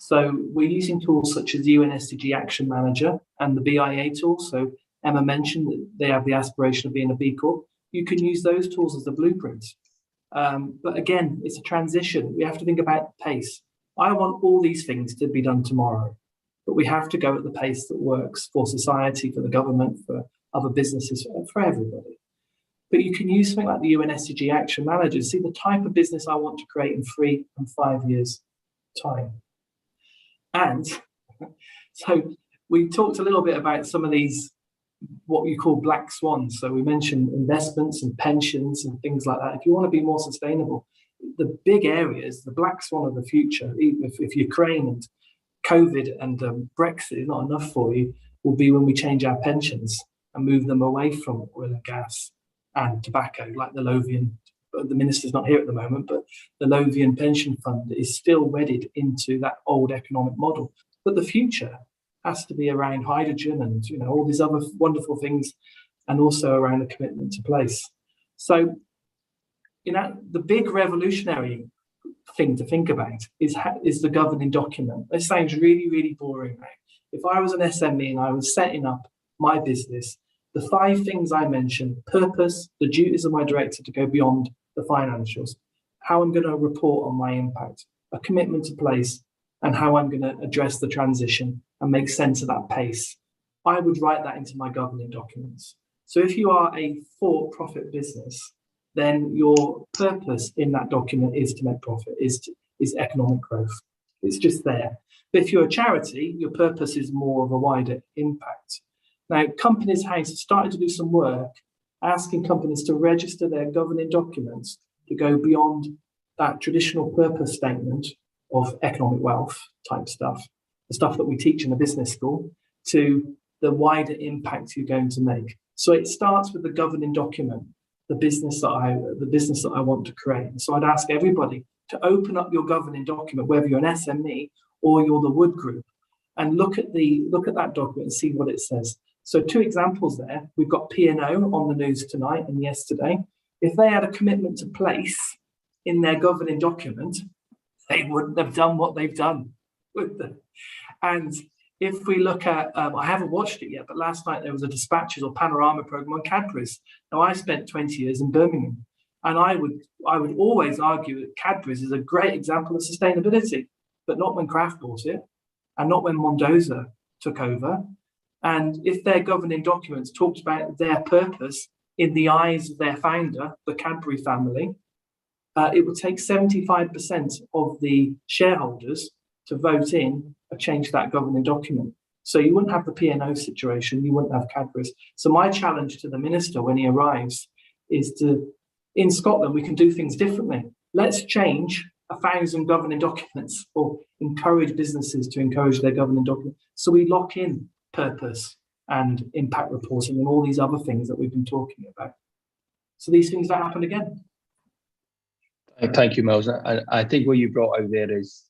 B: So we're using tools such as UN SDG Action Manager and the BIA tool. So Emma mentioned that they have the aspiration of being a B Corp. You can use those tools as a blueprint. But again, it's a transition. We have to think about pace. I want all these things to be done tomorrow, but we have to go at the pace that works for society, for the government, for other businesses, for everybody. But you can use something like the UN SDG Action Manager to see the type of business I want to create in 3 and 5 years' time. And so we talked a little bit about some of these, what we call black swans. So we mentioned investments and pensions and things like that. If you want to be more sustainable, the big areas, the black swan of the future, if Ukraine and COVID and Brexit is not enough for you, will be when we change our pensions and move them away from oil and gas and tobacco, like the Lothian. The minister's not here at the moment, but the Lothian pension fund is still wedded into that old economic model. But the future has to be around hydrogen and all these other wonderful things, and also around a commitment to place. So, the big revolutionary thing to think about is the governing document. This sounds really, really boring now. If I was an SME and I was setting up my business, the 5 things I mentioned: purpose, the duties of my director to go beyond the financials, how I'm going to report on my impact, a commitment to place, and how I'm going to address the transition and make sense of that pace. I would write that into my governing documents. So if you are a for-profit business, then your purpose in that document is to make profit, is economic growth. It's just there. But if you're a charity, your purpose is more of a wider impact. Now, Companies House have started to do some work asking companies to register their governing documents to go beyond that traditional purpose statement of economic wealth type stuff, the stuff that we teach in a business school, to the wider impact you're going to make. So it starts with the governing document, the business that I want to create. And so I'd ask everybody to open up your governing document, whether you're an SME or you're the Wood Group, and look at that document and see what it says. So 2 examples there. We've got P&O on the news tonight and yesterday. If they had a commitment to place in their governing document, they wouldn't have done what they've done, would they? And if we look at, I haven't watched it yet, but last night there was a Dispatches or Panorama program on Cadbury's. Now, I spent 20 years in Birmingham, and I would always argue that Cadbury's is a great example of sustainability, but not when Kraft bought it, and not when Mendoza took over. And if their governing documents talked about their purpose in the eyes of their founder, the Cadbury family, it would take 75% of the shareholders to vote in or change that governing document. So you wouldn't have the P&O situation, you wouldn't have Cadbury's. So my challenge to the minister when he arrives is in Scotland, we can do things differently. Let's change 1,000 governing documents, or encourage businesses to encourage their governing documents. So we lock in purpose and impact reporting and all these other things that we've been talking about. So these things don't happen again.
A: Thank you, Miles. I think what you brought out there is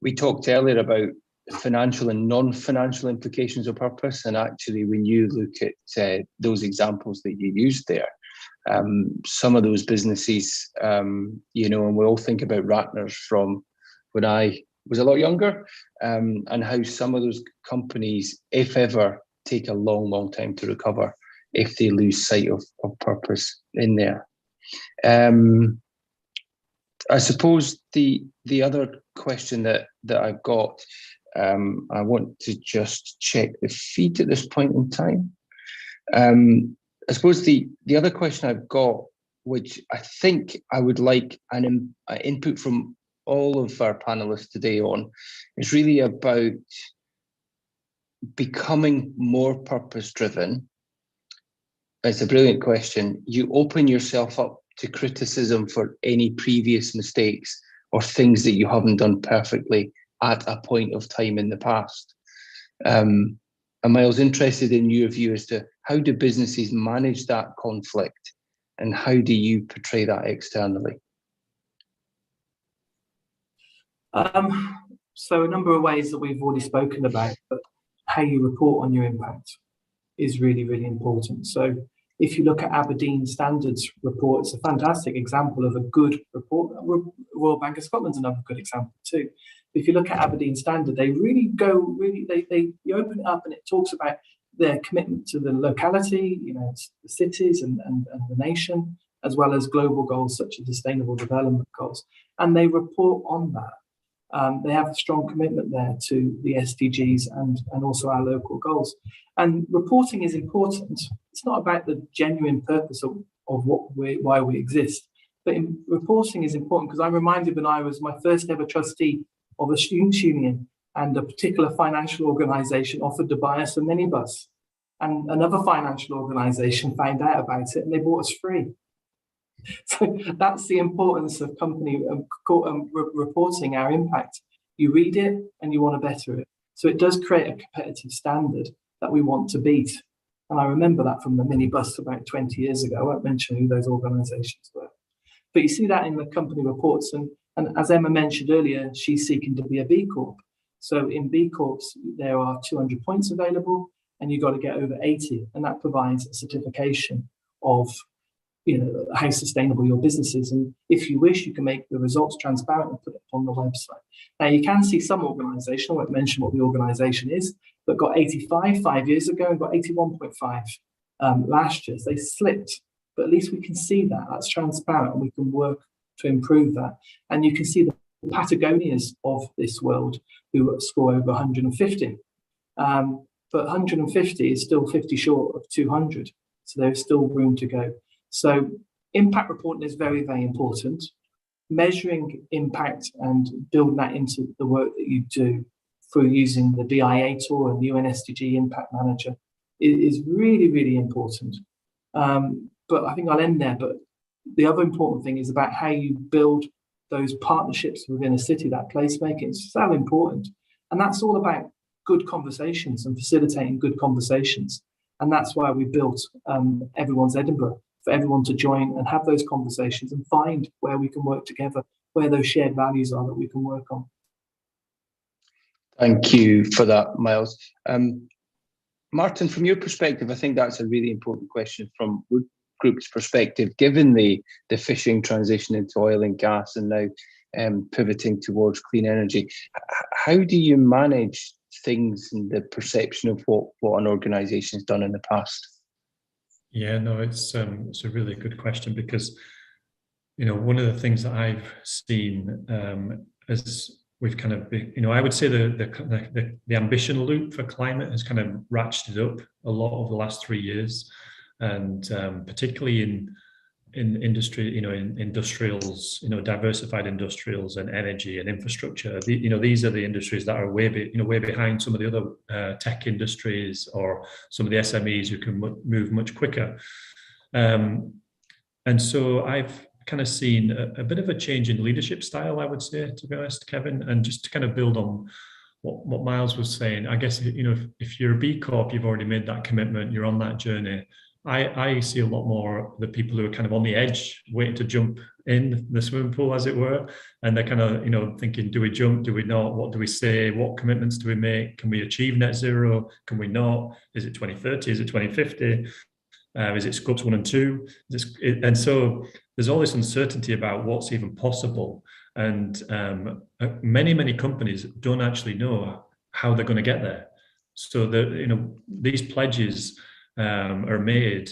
A: we talked earlier about financial and non-financial implications of purpose, and actually when you look at those examples that you used there, some of those businesses, and we all think about Ratner's from when I was a lot younger, and how some of those companies, if ever, take a long, long time to recover if they lose sight of purpose in there. I suppose the other question that I've got, I want to just check the feed at this point in time. I suppose the other question I've got, which I think I would like an input from all of our panelists today on, is really about becoming more purpose-driven. It's a brilliant question. You open yourself up to criticism for any previous mistakes or things that you haven't done perfectly at a point of time in the past. And Miles, interested in your view as to how do businesses manage that conflict, and how do you portray that externally?
B: So a number of ways that we've already spoken about, but how you report on your impact is really, really important. So if you look at Aberdeen Standards report, it's a fantastic example of a good report. Royal Bank of Scotland's another good example too. If you look at Aberdeen Standard, they really you open it up and it talks about their commitment to the locality, the cities and the nation, as well as global goals such as sustainable development goals. And they report on that. They have a strong commitment there to the SDGs and also our local goals. And reporting is important. It's not about the genuine purpose of why we exist, but reporting is important because I'm reminded when I was my first ever trustee of a students' union, and a particular financial organisation offered to buy us a minibus, and another financial organisation found out about it and they bought us free. So that's the importance of company reporting our impact. You read it and you want to better it. So it does create a competitive standard that we want to beat. And I remember that from the minibus about 20 years ago. I won't mention who those organisations were. But you see that in the company reports. And as Emma mentioned earlier, she's seeking to be a B Corp. So in B Corps, there are 200 points available and you've got to get over 80. And that provides a certification of how sustainable your business is. And if you wish, you can make the results transparent and put it on the website. Now, you can see some organisation, I won't mention what the organisation is, that got 85 5 years ago and got 81.5 last year. So they slipped, but at least we can see that. That's transparent and we can work to improve that. And you can see the Patagonias of this world who score over 150. But 150 is still 50 short of 200. So there's still room to go. So impact reporting is very, very important. Measuring impact and building that into the work that you do through using the BIA tool and UN SDG Impact Manager is really, really important. But I think I'll end there. But the other important thing is about how you build those partnerships within a city, that placemaking. It's so important. And that's all about good conversations and facilitating good conversations. And that's why we built Everyone's Edinburgh, for everyone to join and have those conversations and find where we can work together, where those shared values are that we can work on.
A: Thank you for that, Miles. Martin, from your perspective, I think that's a really important question from Wood Group's perspective, given the fishing transition into oil and gas and now pivoting towards clean energy. How do you manage things and the perception of what an organisation has done in the past?
C: Yeah, no, it's a really good question because, one of the things that I've seen as we've kind of been, I would say the ambition loop for climate has kind of ratcheted up a lot over the last 3 years, and particularly in industry, in industrials, diversified industrials and energy and infrastructure. These are the industries that are way behind some of the other tech industries or some of the SMEs who can move much quicker. And so I've kind of seen a bit of a change in leadership style, I would say, to be honest, Kevin, and just to kind of build on what Miles was saying. I guess, if you're a B Corp, you've already made that commitment, you're on that journey. I see a lot more the people who are kind of on the edge, waiting to jump in the swimming pool, as it were. And they're kind of, thinking, do we jump? Do we not? What do we say? What commitments do we make? Can we achieve net zero? Can we not? Is it 2030? Is it 2050? Is it scopes 1 and 2? And so there's all this uncertainty about what's even possible. And many companies don't actually know how they're going to get there. So these pledges are made,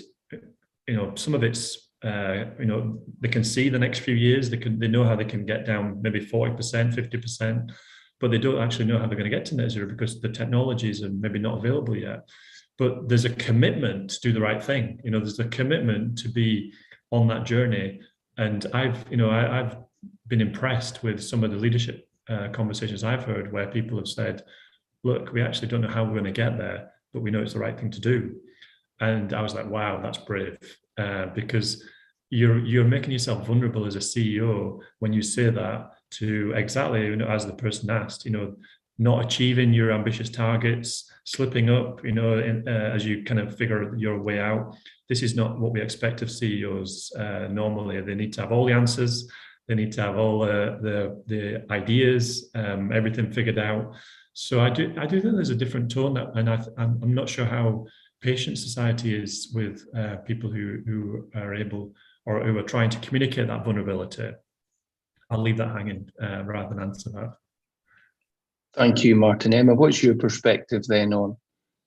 C: some of it's, they can see the next few years, they know how they can get down maybe 40%, 50%, but they don't actually know how they're going to get to net zero because the technologies are maybe not available yet. But there's a commitment to do the right thing. There's a commitment to be on that journey. And I've been impressed with some of the leadership conversations I've heard where people have said, look, we actually don't know how we're going to get there, but we know it's the right thing to do. And I was like, wow, that's brave, because you're making yourself vulnerable as a CEO when you say that to exactly, as the person asked, not achieving your ambitious targets, slipping up, as you kind of figure your way out. This is not what we expect of CEOs normally. They need to have all the answers. They need to have all the ideas, everything figured out. So I do think there's a different tone, and I'm not sure how patient society is with people who are able or who are trying to communicate that vulnerability. I'll leave that hanging rather than answer that.
A: Thank you, Martin. Emma, what's your perspective then on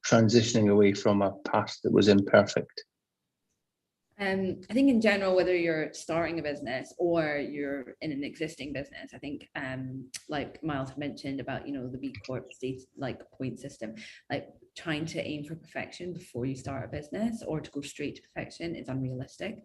A: transitioning away from a past that was imperfect?
D: I think in general, whether you're starting a business or you're in an existing business, I think like Miles mentioned about, the B Corp state like point system, like trying to aim for perfection before you start a business or to go straight to perfection is unrealistic.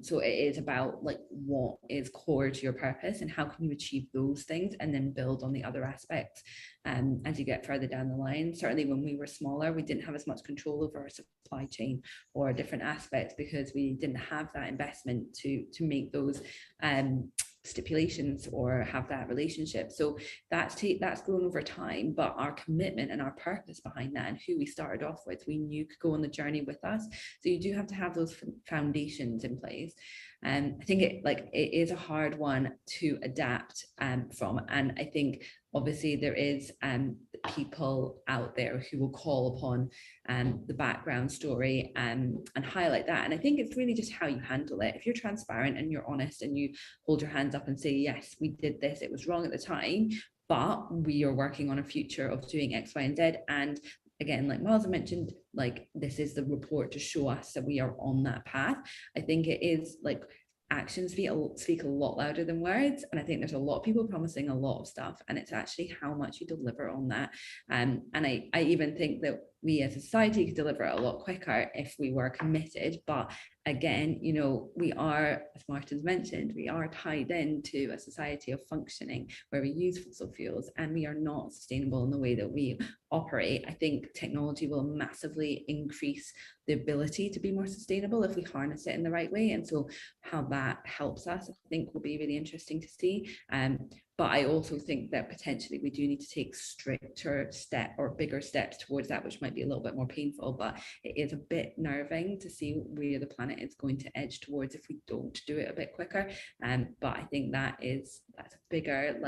D: So it is about like what is core to your purpose and how can you achieve those things and then build on the other aspects as you get further down the line. Certainly when we were smaller, we didn't have as much control over our supply chain or different aspects because we didn't have that investment to make those stipulations or have that relationship. So that's grown over time, but our commitment and our purpose behind that and who we started off with, we knew could go on the journey with us. So you do have to have those foundations in place. And I think it is a hard one to adapt from. And I think obviously there is people out there who will call upon the background story and highlight that. And I think it's really just how you handle it. If you're transparent and you're honest and you hold your hands up and say, yes, we did this, it was wrong at the time, but we are working on a future of doing X, Y, and Z. And again, like Miles mentioned, like this is the report to show us that we are on that path. I think it is like actions speak a lot louder than words, and I think there's a lot of people promising a lot of stuff, and it's actually how much you deliver on that. And I even think that we as a society could deliver it a lot quicker if we were committed. But again, we are, as Martin's mentioned, we are tied into a society of functioning where we use fossil fuels and we are not sustainable in the way that we operate. I think technology will massively increase the ability to be more sustainable if we harness it in the right way. And so how that helps us, I think, will be really interesting to see. But I also think that potentially we do need to take stricter bigger steps towards that, which might be a little bit more painful, but it is a bit nerving to see where the planet is going to edge towards if we don't do it a bit quicker. But I think that's a bigger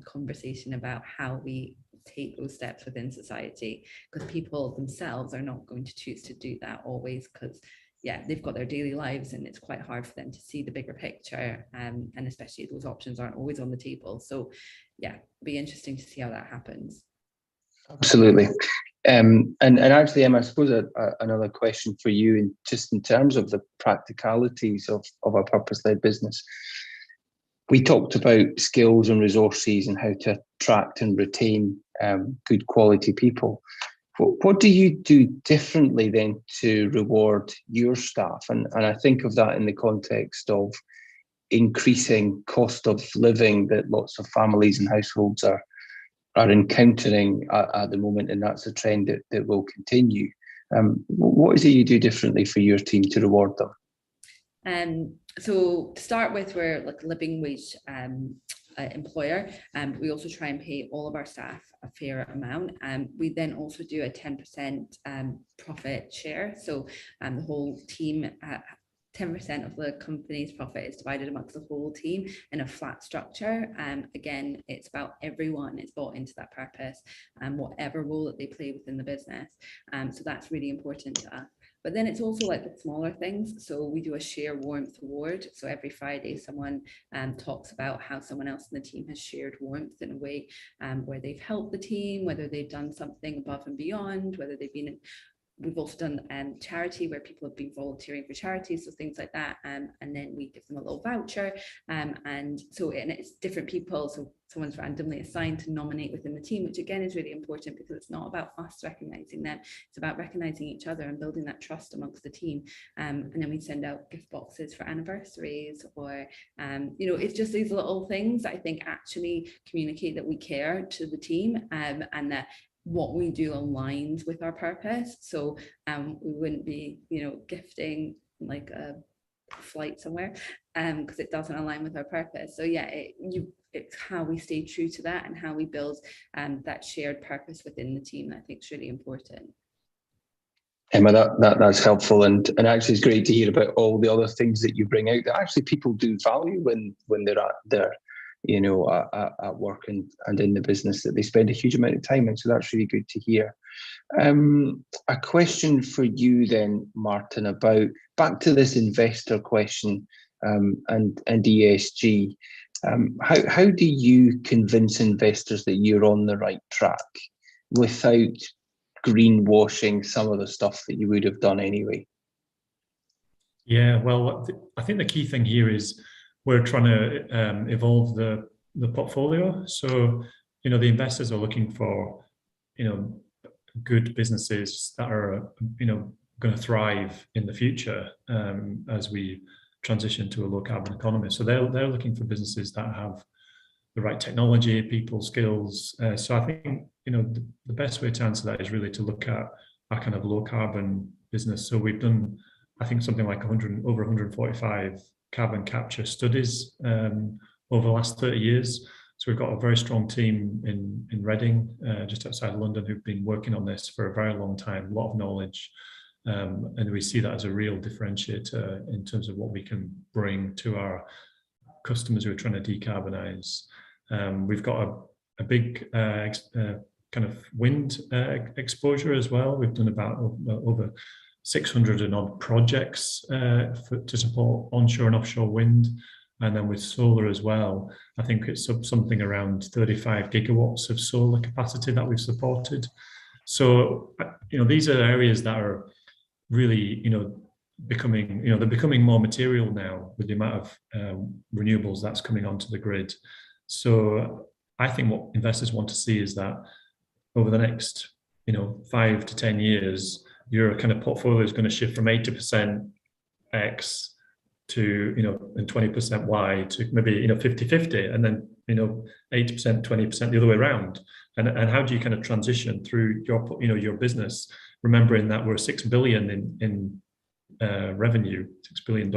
D: conversation about how we take those steps within society, because people themselves are not going to choose to do that always, because they've got their daily lives and it's quite hard for them to see the bigger picture, and especially those options aren't always on the table. So it'll be interesting to see how that happens.
A: Absolutely. And actually, Emma, I suppose another question for you, in terms of the practicalities of a purpose-led business. We talked about skills and resources and how to attract and retain good quality people. What do you do differently then to reward your staff? And I think of that in the context of increasing cost of living that lots of families and households are encountering at the moment, and that's a trend that will continue. What is it you do differently for your team to reward them?
D: So to start with, we're like a living wage employer, and we also try and pay all of our staff a fair amount. We then also do a 10% profit share. So the whole team, 10% of the company's profit is divided amongst the whole team in a flat structure. Again, it's about everyone is bought into that purpose and whatever role that they play within the business. So that's really important to us. But then it's also like the smaller things. So we do a share warmth award. So every Friday, someone talks about how someone else in the team has shared warmth in a way where they've helped the team, whether they've done something above and beyond, whether they've been we've also done charity where people have been volunteering for charities, so things like that, and then we give them a little voucher, and it's different people, so someone's randomly assigned to nominate within the team, which again is really important because it's not about us recognizing them, it's about recognizing each other and building that trust amongst the team. And then we send out gift boxes for anniversaries, or it's just these little things that I think actually communicate that we care to the team, and that what we do aligns with our purpose. So we wouldn't be, gifting like a flight somewhere because it doesn't align with our purpose. So it's how we stay true to that and how we build that shared purpose within the team that I think is really important.
A: Emma, that's helpful, and actually it's great to hear about all the other things that you bring out that actually people do value when they're at their at work and in the business, that they spend a huge amount of time in. So that's really good to hear. A question for you then, Martin, about back to this investor question and ESG. How do you convince investors that you're on the right track without greenwashing some of the stuff that you would have done anyway?
C: Yeah, well, I think the key thing here is we're trying to evolve the portfolio. So, the investors are looking for, good businesses that are, going to thrive in the future as we transition to a low carbon economy. So they're looking for businesses that have the right technology, people, skills. So I think, the best way to answer that is really to look at our kind of low carbon business. So we've done, I think, something like over 145 carbon capture studies over the last 30 years. So we've got a very strong team in Reading, just outside London, who've been working on this for a very long time, a lot of knowledge. And we see that as a real differentiator in terms of what we can bring to our customers who are trying to decarbonize. We've got a big kind of wind exposure as well. We've done about over 600 and odd projects to support onshore and offshore wind. And then with solar as well, I think it's something around 35 gigawatts of solar capacity that we've supported. So, these are areas that are really, becoming, they're becoming more material now with the amount of renewables that's coming onto the grid. So I think what investors want to see is that over the next, 5 to 10 years, your kind of portfolio is going to shift from 80% X to, and 20% Y to maybe, 50-50, and then, 80%, 20% the other way around. And how do you kind of transition through your business, remembering that we're $6 billion in revenue, $6 billion.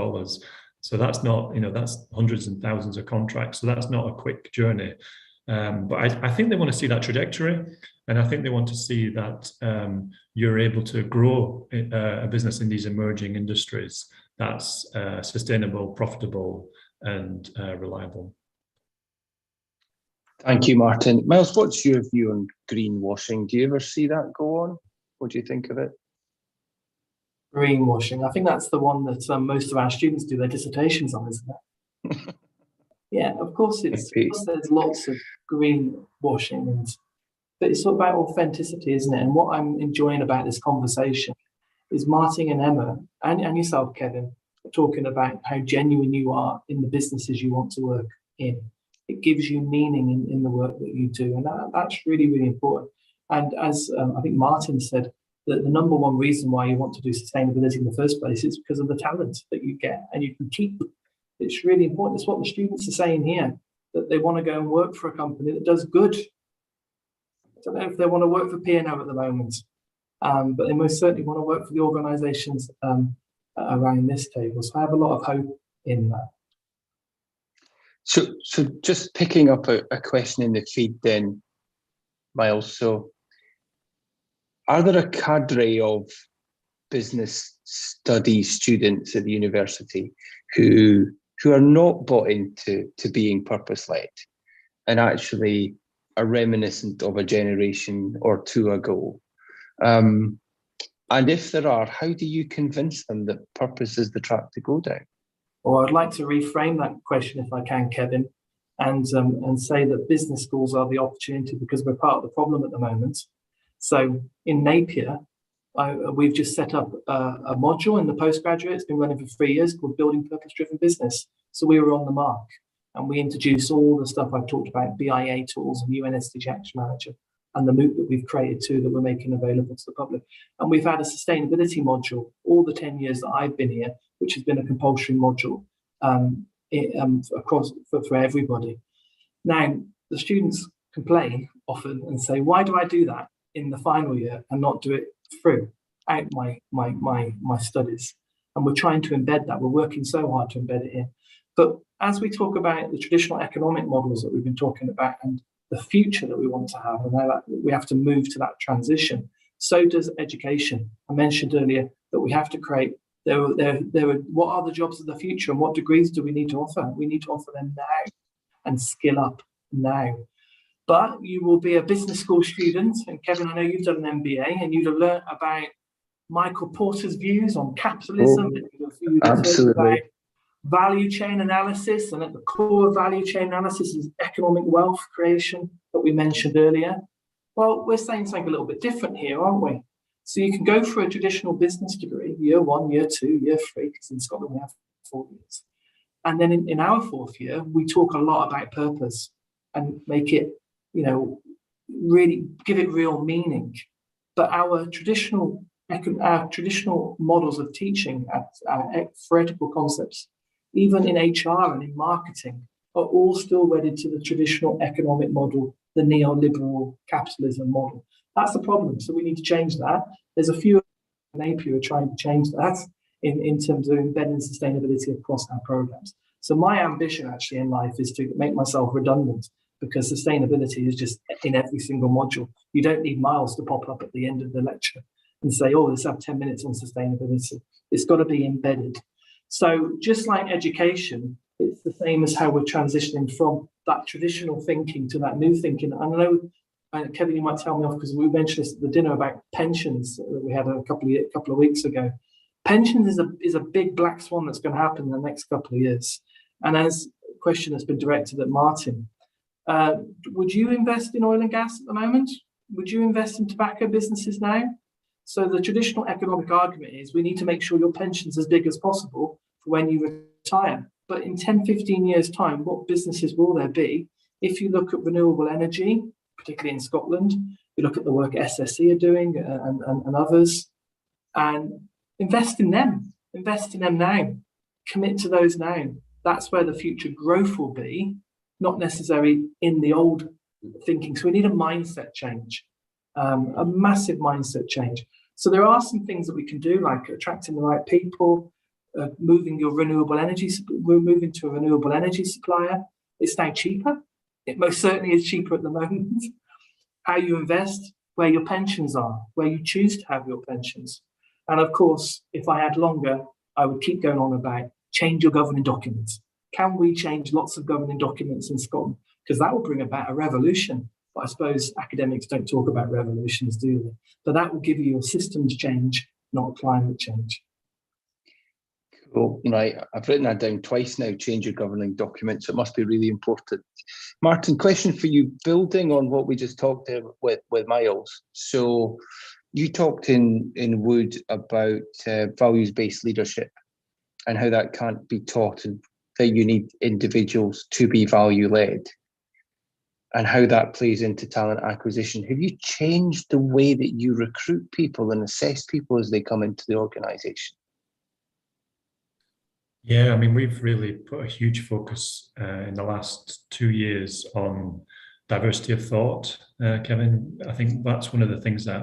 C: So that's not, that's hundreds and thousands of contracts. So that's not a quick journey. But I think they want to see that trajectory. And I think they want to see that you're able to grow a business in these emerging industries that's sustainable, profitable, and reliable.
A: Thank you, Martin. Miles, what's your view on greenwashing? Do you ever see that go on? What do you think of it?
B: Greenwashing. I think that's the one that most of our students do their dissertations on, isn't it? Yeah, of course there's lots of greenwashing, but it's all about authenticity, isn't it? And what I'm enjoying about this conversation is Martin and Emma, and yourself, Kevin, are talking about how genuine you are in the businesses you want to work in. It gives you meaning in the work that you do, and that's really, really important. And as I think Martin said, that the number one reason why you want to do sustainability in the first place is because of the talent that you get and you can keep. It's really important. It's what the students are saying here, that they want to go and work for a company that does good. I don't know if they want to work for P&O at the moment, but they most certainly want to work for the organisations around this table. So I have a lot of hope in that.
A: So just picking up a question in the feed then, Miles. So are there a cadre of business studies students at the university who are not bought into being purpose-led and actually are reminiscent of a generation or two ago? And if there are, how do you convince them that purpose is the track to go down?
B: Well, I'd like to reframe that question if I can, Kevin, and say that business schools are the opportunity because we're part of the problem at the moment. So in Napier, we've just set up a module in the postgraduate. It's been running for 3 years called Building Purpose-Driven Business. So we were on the mark and we introduced all the stuff I've talked about, BIA tools and UN SDG Action Manager, and the MOOC that we've created too that we're making available to the public. And we've had a sustainability module all the 10 years that I've been here, which has been a compulsory module across for everybody. Now, the students complain often and say, why do I do that in the final year and not do it through out my studies? And we're trying to embed that. We're working so hard to embed it in. But as we talk about the traditional economic models that we've been talking about and the future that we want to have, and how that we have to move to that transition, so does education. I mentioned earlier that we have to create, what are the jobs of the future and what degrees do we need to offer? We need to offer them now and skill up now. But you will be a business school student, and Kevin, I know you've done an MBA and you'd have learned about Michael Porter's views on capitalism.
A: Absolutely.
B: About value chain analysis, and at the core of value chain analysis is economic wealth creation that we mentioned earlier. Well, we're saying something a little bit different here, aren't we? So you can go for a traditional business degree, year 1, year 2, year 3, because in Scotland we have 4 years. And then in our 4th year, we talk a lot about purpose and make it, really give it real meaning. But our traditional models of teaching, our theoretical concepts, even in HR and in marketing, are all still wedded to the traditional economic model, the neoliberal capitalism model. That's the problem. So we need to change that. There's a few in AP who are trying to change that in terms of embedding sustainability across our programs. So my ambition actually in life is to make myself redundant, because sustainability is just in every single module. You don't need Miles to pop up at the end of the lecture and say, oh, let's have 10 minutes on sustainability. It's got to be embedded. So just like education, it's the same as how we're transitioning from that traditional thinking to that new thinking. I know, Kevin, you might tell me off because we mentioned this at the dinner about pensions that we had a couple of weeks ago. Pensions is a big black swan that's going to happen in the next couple of years. And as a question that's been directed at Martin, would you invest in oil and gas at the moment? Would you invest in tobacco businesses now? So the traditional economic argument is we need to make sure your pension's as big as possible for when you retire. But in 10, 15 years' time, what businesses will there be? If you look at renewable energy, particularly in Scotland, you look at the work SSE are doing and others, and invest in them now, commit to those now. That's where the future growth will be, not necessarily in the old thinking. So we need a mindset change, a massive mindset change. So there are some things that we can do, like attracting the right people, moving to a renewable energy supplier. It's now cheaper. It most certainly is cheaper at the moment. How you invest, where your pensions are, where you choose to have your pensions. And of course, if I had longer, I would keep going on about change your governing documents. Can we change lots of governing documents in Scotland? Because that will bring about a revolution. But I suppose academics don't talk about revolutions, do they? But that will give you a systems change, not climate change.
A: Cool. Right. I've written that down twice now, change your governing documents. It must be really important. Martin, question for you, building on what we just talked with Miles. So you talked in Wood about values-based leadership and how that can't be taught, and that you need individuals to be value-led, and how that plays into talent acquisition. Have you changed the way that you recruit people and assess people as they come into the organisation?
C: Yeah, I mean, we've really put a huge focus in the last 2 years on diversity of thought, Kevin. I think that's one of the things that,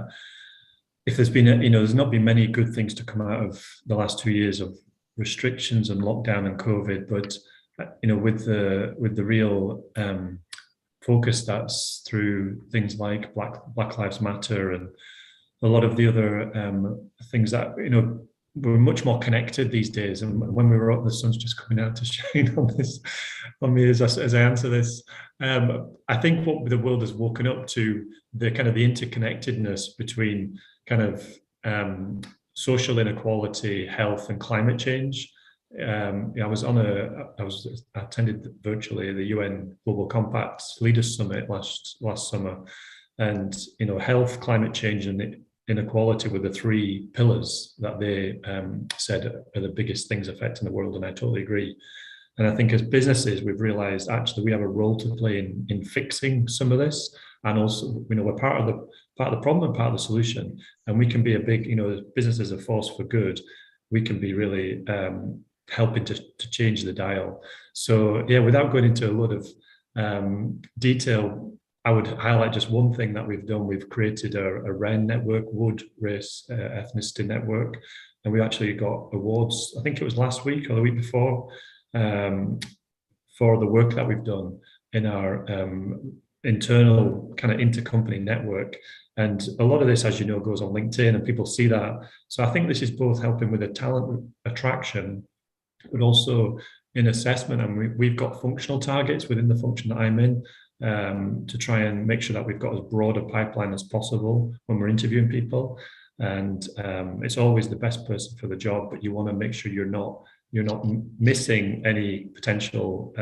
C: if there's been, there's not been many good things to come out of the last 2 years of restrictions and lockdown and COVID, but with the real focus that's through things like Black Lives Matter and a lot of the other things that we're much more connected these days. And when we were up, the sun's just coming out to shine on me as I answer this. I think what the world has woken up to, the kind of the interconnectedness between kind of social inequality, health, and climate change. I attended virtually the UN Global Compact Leaders Summit last summer, and health, climate change, and inequality were the 3 pillars that they said are the biggest things affecting the world, and I totally agree. And I think as businesses, we've realised actually we have a role to play in fixing some of this, and also we're part of the problem and part of the solution, and we can be a big, business as a force for good. We can be really helping to change the dial. So yeah, without going into a lot of detail, I would highlight just one thing that we've done. We've created a REN network, Wood Race Ethnicity Network, and we actually got awards, I think it was last week or the week before, for the work that we've done in our internal kind of intercompany network. And a lot of this, as you know, goes on LinkedIn and people see that. So I think this is both helping with the talent attraction, but also in assessment. And we've got functional targets within the function that I'm in, to try and make sure that we've got as broad a pipeline as possible when we're interviewing people. And it's always the best person for the job, but you want to make sure you're not you're not missing any potential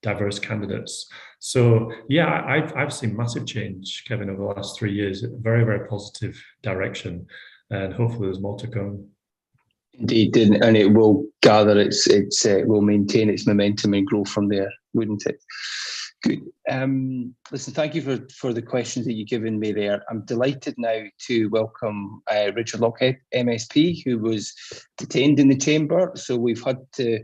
C: diverse candidates. So yeah, I've seen massive change, Kevin, over the last 3 years, very, very positive direction, and hopefully there's more to come.
A: Indeed, and it will gather it will maintain its momentum and grow from there, wouldn't it? Good. Listen, thank you for the questions that you've given me there. I'm delighted now to welcome Richard Lockhead, MSP, who was detained in the chamber. So we've had to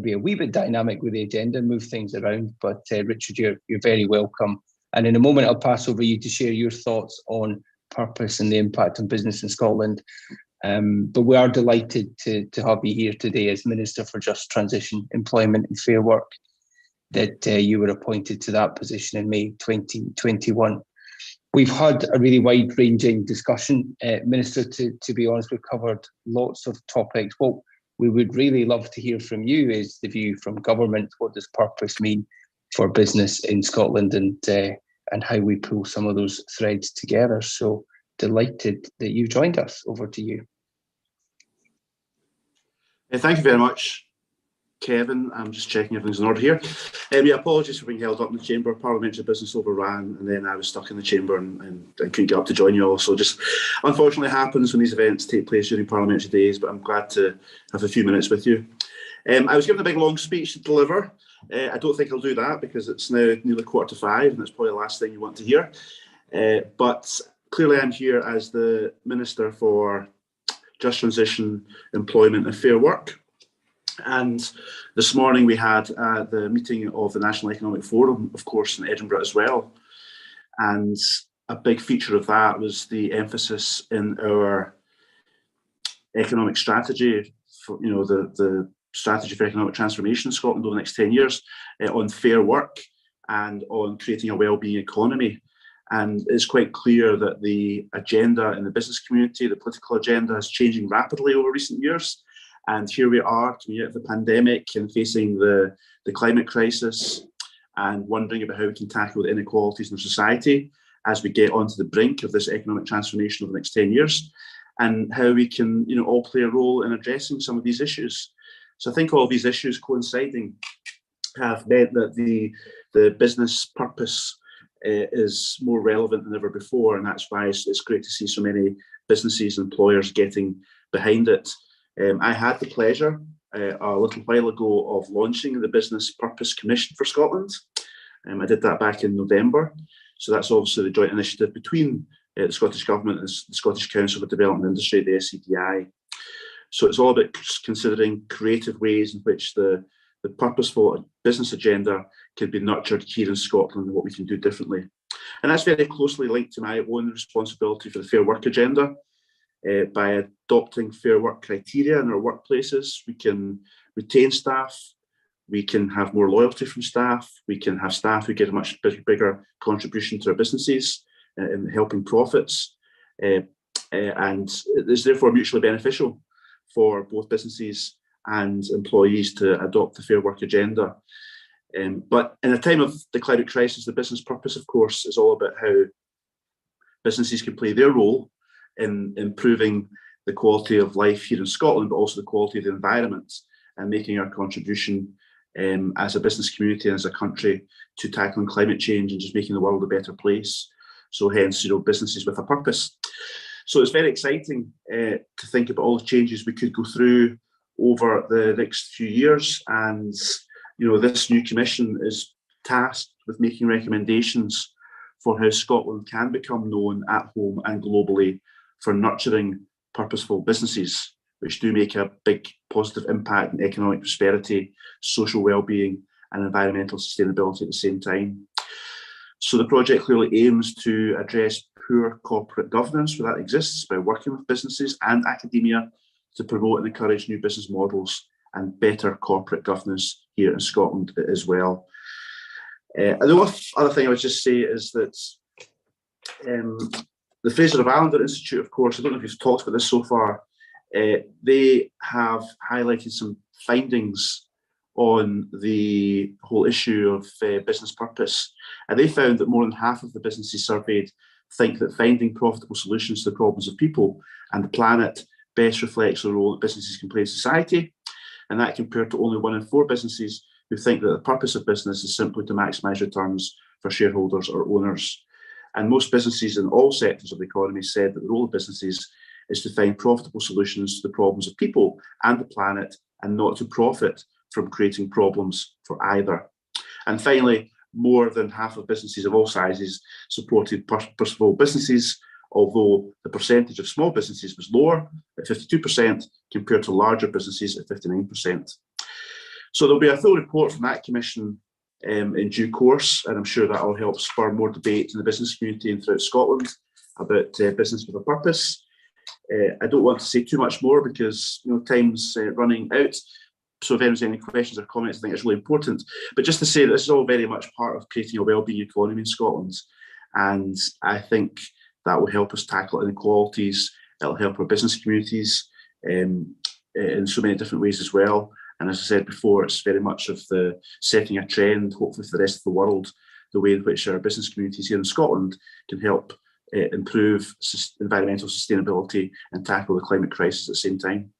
A: be a wee bit dynamic with the agenda, move things around. But Richard, you're very welcome. And in a moment, I'll pass over you to share your thoughts on purpose and the impact on business in Scotland. But we are delighted to have you here today as Minister for Just Transition, Employment and Fair Work, that you were appointed to that position in May 2021. We've had a really wide-ranging discussion, Minister, to be honest. We've covered lots of topics. What we would really love to hear from you is the view from government. What does purpose mean for business in Scotland, and how we pull some of those threads together? So delighted that you've joined us. Over to you.
E: Thank you very much, Kevin. I'm just checking everything's in order here. Yeah, apologies for being held up in the chamber. Parliamentary business overran, and then I was stuck in the chamber and couldn't get up to join you all. So just unfortunately happens when these events take place during parliamentary days, but I'm glad to have a few minutes with you. I was given a big long speech to deliver. I don't think I'll do that because it's now nearly 4:45 and it's probably the last thing you want to hear. But clearly I'm here as the Minister for Just Transition, Employment and Fair Work. And this morning we had the meeting of the National Economic Forum, of course, in Edinburgh as well. And a big feature of that was the emphasis in our economic strategy, for, the strategy for economic transformation in Scotland over the next 10 years, on fair work and on creating a well-being economy. And it's quite clear that the agenda in the business community, the political agenda, is changing rapidly over recent years. And here we are coming out of the pandemic and facing the climate crisis and wondering about how we can tackle the inequalities in society as we get onto the brink of this economic transformation over the next 10 years, and how we can all play a role in addressing some of these issues. So I think all these issues coinciding have meant that the business purpose is more relevant than ever before, and that's why it's great to see so many businesses and employers getting behind it. I had the pleasure a little while ago of launching the Business Purpose Commission for Scotland. I did that back in November. So that's obviously the joint initiative between the Scottish Government and the Scottish Council for Development Industry, the SCDI. So it's all about considering creative ways in which the purposeful business agenda can be nurtured here in Scotland and what we can do differently. And that's very closely linked to my own responsibility for the Fair Work agenda. By adopting fair work criteria in our workplaces, we can retain staff, we can have more loyalty from staff, we can have staff who get a much bigger contribution to our businesses in helping profits, and it is therefore mutually beneficial for both businesses and employees to adopt the fair work agenda. But in a time of the climate crisis, the business purpose, of course, is all about how businesses can play their role in improving the quality of life here in Scotland, but also the quality of the environment, and making our contribution as a business community and as a country to tackling climate change and just making the world a better place. So hence, businesses with a purpose. So it's very exciting to think about all the changes we could go through over the next few years. And, this new commission is tasked with making recommendations for how Scotland can become known at home and globally for nurturing purposeful businesses, which do make a big positive impact on economic prosperity, social well-being and environmental sustainability at the same time. So the project clearly aims to address poor corporate governance where that exists by working with businesses and academia to promote and encourage new business models and better corporate governance here in Scotland as well. And the other thing I would just say is that the Fraser of Allender Institute, of course, I don't know if you've talked about this so far, they have highlighted some findings on the whole issue of business purpose. And they found that more than half of the businesses surveyed think that finding profitable solutions to the problems of people and the planet best reflects the role that businesses can play in society. and that compared to only 1 in 4 businesses who think that the purpose of business is simply to maximise returns for shareholders or owners. And most businesses in all sectors of the economy said that the role of businesses is to find profitable solutions to the problems of people and the planet, and not to profit from creating problems for either. And finally, more than half of businesses of all sizes supported purposeful businesses, although the percentage of small businesses was lower at 52% compared to larger businesses at 59%. So there'll be a full report from that commission in due course, and I'm sure that will help spur more debate in the business community and throughout Scotland about business with a purpose. I don't want to say too much more because time's running out. So if anyone's any questions or comments, I think it's really important. But just to say that this is all very much part of creating a wellbeing economy in Scotland. And I think that will help us tackle inequalities. It'll help our business communities in so many different ways as well. And as I said before, it's very much of the setting a trend, hopefully for the rest of the world, the way in which our business communities here in Scotland can help improve environmental sustainability and tackle the climate crisis at the same time.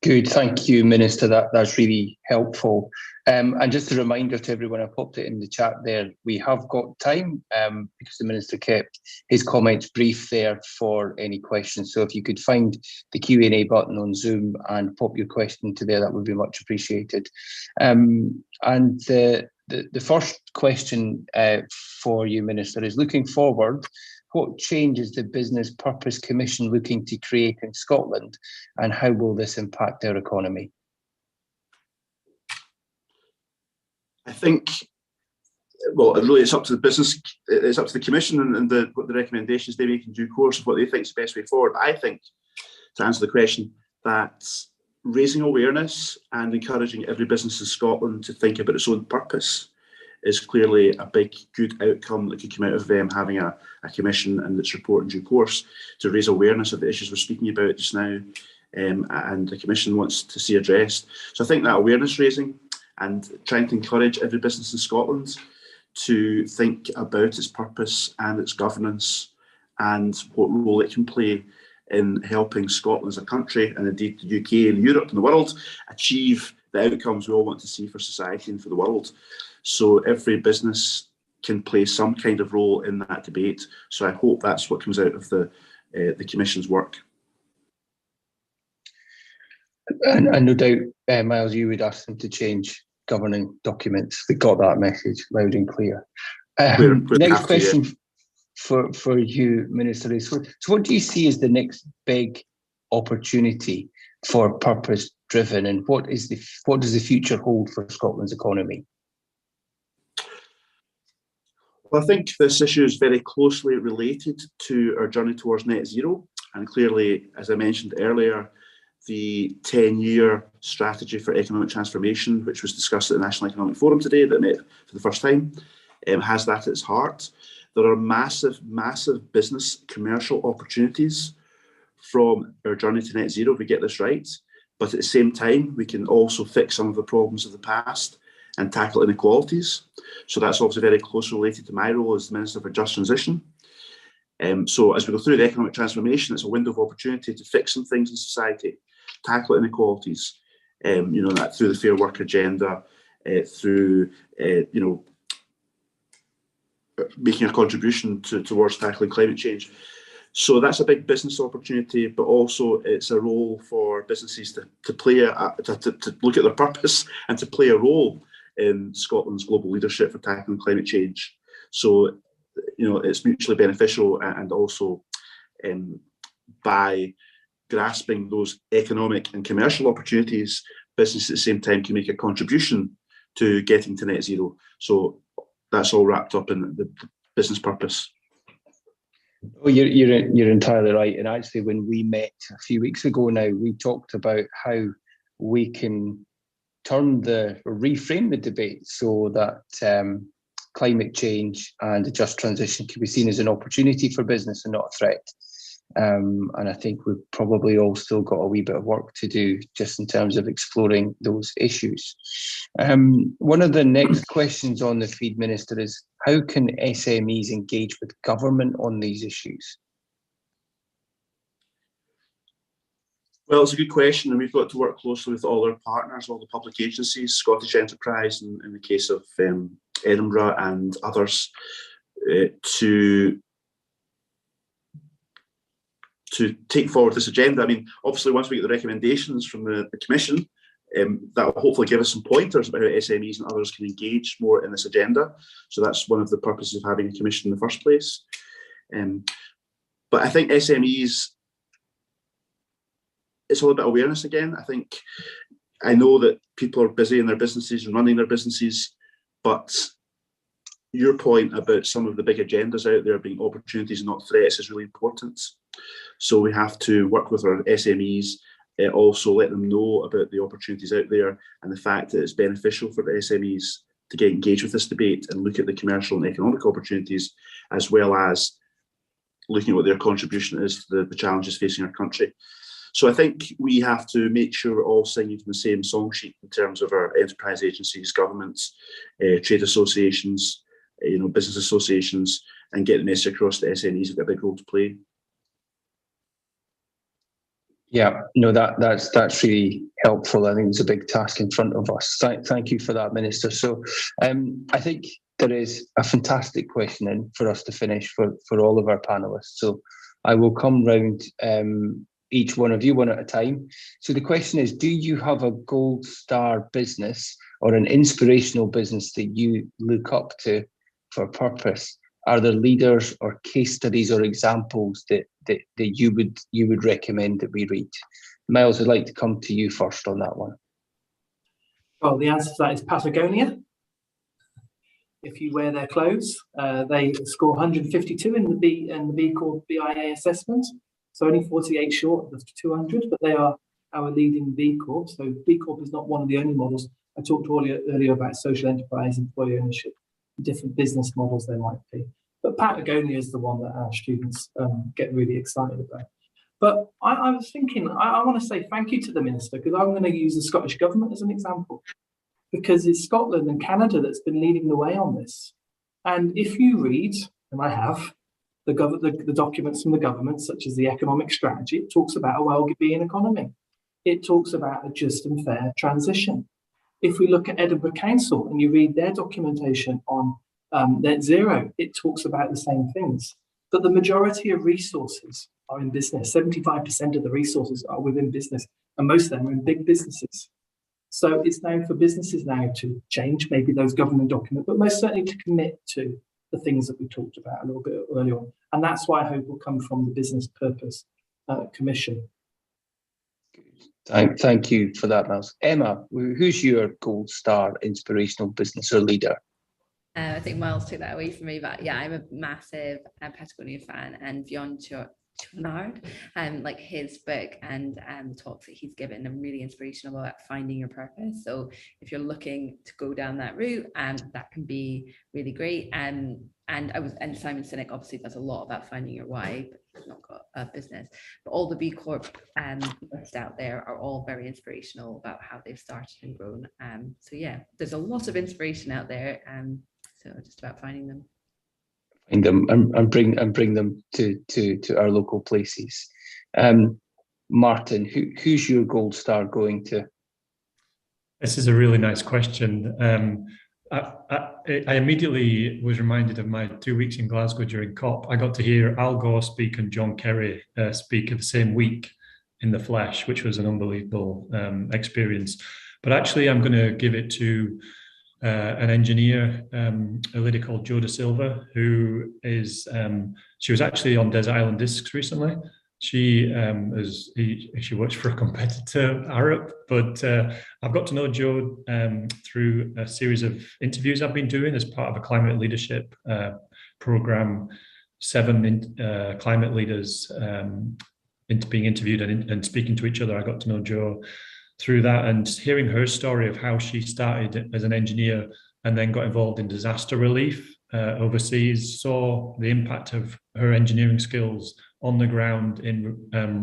A: Good, thank you, Minister. That's really helpful. And just a reminder to everyone, I popped it in the chat there, we have got time because the Minister kept his comments brief there for any questions. So if you could find the Q&A button on Zoom and pop your question to there, that would be much appreciated. And the first question for you, Minister, is looking forward, what change is the Business Purpose Commission looking to create in Scotland, and how will this impact our economy?
E: I think, well, really it's up to the business, it's up to the Commission and what the recommendations they make in due course of what they think is the best way forward. But I think, to answer the question, that raising awareness and encouraging every business in Scotland to think about its own purpose is clearly a big good outcome that could come out of them having a commission and its report in due course to raise awareness of the issues we're speaking about just now, and the commission wants to see addressed. So I think that awareness raising and trying to encourage every business in Scotland to think about its purpose and its governance and what role it can play in helping Scotland as a country, and indeed the UK and Europe and the world, achieve the outcomes we all want to see for society and for the world. So every business can play some kind of role in that debate. So I hope that's what comes out of the Commission's work.
A: And no doubt, Miles, you would ask them to change governing documents. We got that message loud and clear. Next question for you, Minister, is so what do you see as the next big opportunity for purpose-driven, and what does the future hold for Scotland's economy?
E: Well, I think this issue is very closely related to our journey towards net zero. And clearly, as I mentioned earlier, the 10-year strategy for economic transformation, which was discussed at the National Economic Forum today, that met for the first time, has that at its heart. There are massive, massive business commercial opportunities from our journey to net zero if we get this right. But at the same time, we can also fix some of the problems of the past and tackle inequalities. So that's obviously very closely related to my role as the Minister for Just Transition. So as we go through the economic transformation, it's a window of opportunity to fix some things in society, tackle inequalities, that through the Fair Work agenda, through making a contribution towards tackling climate change. So that's a big business opportunity, but also it's a role for businesses to play to look at their purpose and to play a role in Scotland's global leadership for tackling climate change. So, it's mutually beneficial, and also by grasping those economic and commercial opportunities, business at the same time can make a contribution to getting to net zero. So that's all wrapped up in the business purpose.
A: Oh, you're entirely right. And actually, when we met a few weeks ago now, we talked about how we can reframe the debate so that climate change and a just transition can be seen as an opportunity for business and not a threat. And I think we've probably all still got a wee bit of work to do just in terms of exploring those issues. One of the next questions on the feed, Minister, is how can SMEs engage with government on these issues?
E: Well, it's a good question, and we've got to work closely with all our partners, all the public agencies, Scottish Enterprise, and in the case of Edinburgh and others, to take forward this agenda. I mean, obviously, once we get the recommendations from the Commission, that will hopefully give us some pointers about how SMEs and others can engage more in this agenda. So that's one of the purposes of having a Commission in the first place. But I think SMEs, it's all about awareness again. I know that people are busy in their businesses and running their businesses, but your point about some of the big agendas out there being opportunities and not threats is really important. So we have to work with our SMEs, also let them know about the opportunities out there and the fact that it's beneficial for the SMEs to get engaged with this debate and look at the commercial and economic opportunities, as well as looking at what their contribution is to the challenges facing our country. So I think we have to make sure we're all singing from the same song sheet in terms of our enterprise agencies, governments, trade associations, business associations, and get the message across to SMEs have got a big role to play.
A: Yeah, no, that's really helpful. I think it's a big task in front of us. Thank you for that, Minister. So I think there is a fantastic question in for us to finish for all of our panelists. So I will come round each one of you one at a time. So the question is, do you have a gold star business or an inspirational business that you look up to for purpose? Are there leaders or case studies or examples that you would recommend that we read? Miles, I'd like to come to you first on that one.
B: Well, the answer to that is Patagonia. If you wear their clothes, they score 152 in the B Corp BIA assessment. So only 48 short of 200, but they are our leading B Corp. So B Corp is not one of the only models. I talked earlier about social enterprise, employee ownership, different business models there might be. But Patagonia is the one that our students get really excited about. But I was thinking, I want to say thank you to the Minister, because I'm going to use the Scottish Government as an example, because it's Scotland and Canada that's been leading the way on this. And if you read, and I have, the documents from the government, such as the economic strategy, it talks about a well-being economy. It talks about a just and fair transition. If we look at Edinburgh Council and you read their documentation on net zero, it talks about the same things. But the majority of resources are in business. 75% of the resources are within business, and most of them are in big businesses. So it's now for businesses now to change maybe those government documents, but most certainly to commit to the things that we talked about a little bit earlier on. And that's why I hope will come from the Business Purpose Commission.
A: Thank you for that, Miles. Emma, who's your gold star inspirational business or leader?
D: I think Miles took that away from me, but yeah, I'm a massive Patagonia fan, and Beyond Chouinard, like his book and talks that he's given are really inspirational about finding your purpose. So if you're looking to go down that route, that can be really great. And Simon Sinek obviously does a lot about finding your why, but he's not got a business. But all the B Corp lists out there are all very inspirational about how they've started and grown. So yeah, there's a lot of inspiration out there. So just about finding them.
A: Find them and bring them to our local places. Martin, who's your gold star going to?
C: This is a really nice question. I immediately was reminded of my 2 weeks in Glasgow during COP. I got to hear Al Gore speak and John Kerry speak of the same week in the flesh, which was an unbelievable experience. But actually, I'm going to give it to an engineer, a lady called Jo Da Silva, who is, she was actually on Desert Island Discs recently. She works for a competitor, Arup, but I've got to know Jo through a series of interviews I've been doing as part of a climate leadership program. 7 climate leaders being interviewed and speaking to each other. I got to know Jo through that, and hearing her story of how she started as an engineer and then got involved in disaster relief overseas, saw the impact of her engineering skills on the ground in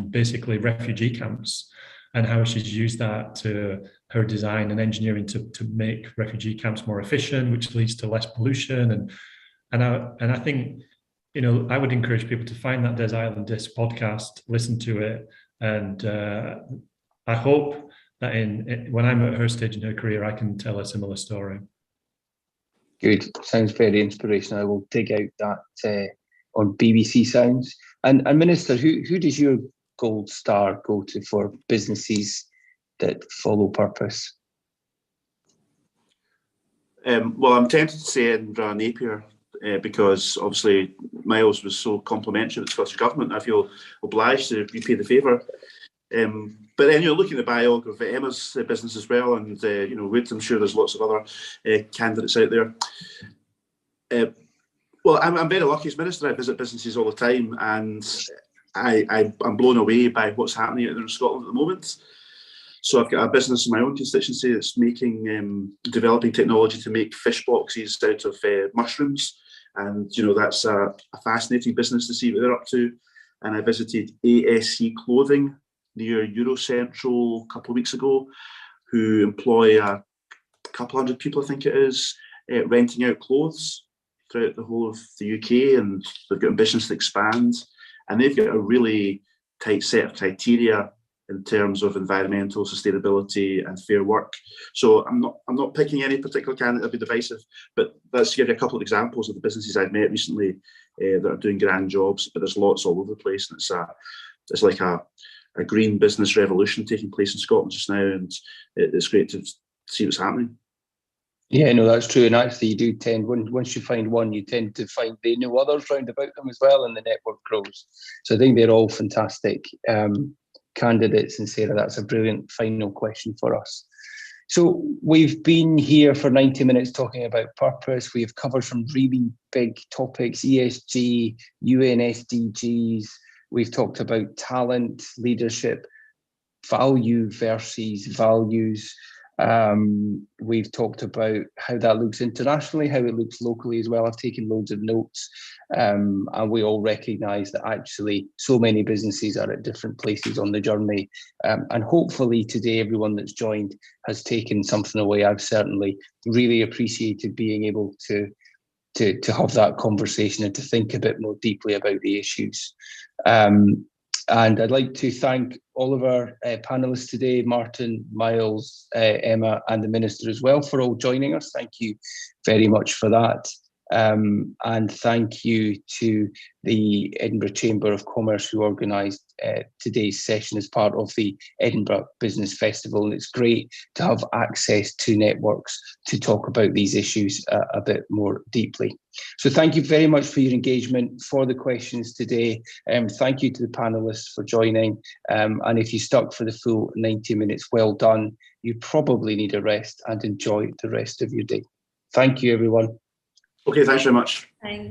C: basically refugee camps, and how she's used that to her design and engineering to make refugee camps more efficient, which leads to less pollution. And I think, I would encourage people to find that Des Island Disc podcast, listen to it, And I hope that when I'm at her stage in her career, I can tell a similar story.
A: Good. Sounds very inspirational. I will dig out that on BBC Sounds. And Minister, who does your gold star go to for businesses that follow purpose?
E: Well, I'm tempted to say Edinburgh Napier because obviously Miles was so complimentary with the Scottish Government. I feel obliged to repay the favour. But then you're looking at the biography of Emma's business as well, and I'm sure there's lots of other candidates out there. Well, I'm very lucky as Minister. I visit businesses all the time, and I'm blown away by what's happening out there in Scotland at the moment. So I've got a business in my own constituency that's developing technology to make fish boxes out of mushrooms, and that's a fascinating business to see what they're up to. And I visited ASC Clothing near Eurocentral a couple of weeks ago, who employ a couple hundred people, I think it is, renting out clothes throughout the whole of the UK, and they've got ambitions to expand, and they've got a really tight set of criteria in terms of environmental sustainability and fair work. So I'm not picking any particular candidate that'll be divisive, but let's give you a couple of examples of the businesses I've met recently that are doing grand jobs. But there's lots all over the place, and it's like a green business revolution taking place in Scotland just now, and it's great to see what's happening.
A: Yeah, no, that's true. And actually, you do tend, once you find one, you tend to find they know others round about them as well, and the network grows. So I think they're all fantastic candidates. And Sarah, that's a brilliant final question for us. So we've been here for 90 minutes talking about purpose. We have covered some really big topics: ESG, UN SDGs. We've talked about talent, leadership, value versus values. We've talked about how that looks internationally, how it looks locally as well. I've taken loads of notes, and we all recognise that actually so many businesses are at different places on the journey. And hopefully today, everyone that's joined has taken something away. I've certainly really appreciated being able to have that conversation and to think a bit more deeply about the issues. And I'd like to thank all of our panellists today, Martin, Miles, Emma, and the Minister as well, for all joining us. Thank you very much for that. And thank you to the Edinburgh Chamber of Commerce, who organised today's session as part of the Edinburgh Business Festival. And it's great to have access to networks to talk about these issues a bit more deeply. So thank you very much for your engagement, for the questions today. Thank you to the panellists for joining. And if you stuck for the full 90 minutes, well done. You probably need a rest, and enjoy the rest of your day. Thank you, everyone.
E: Okay, thanks very much.
D: Thanks.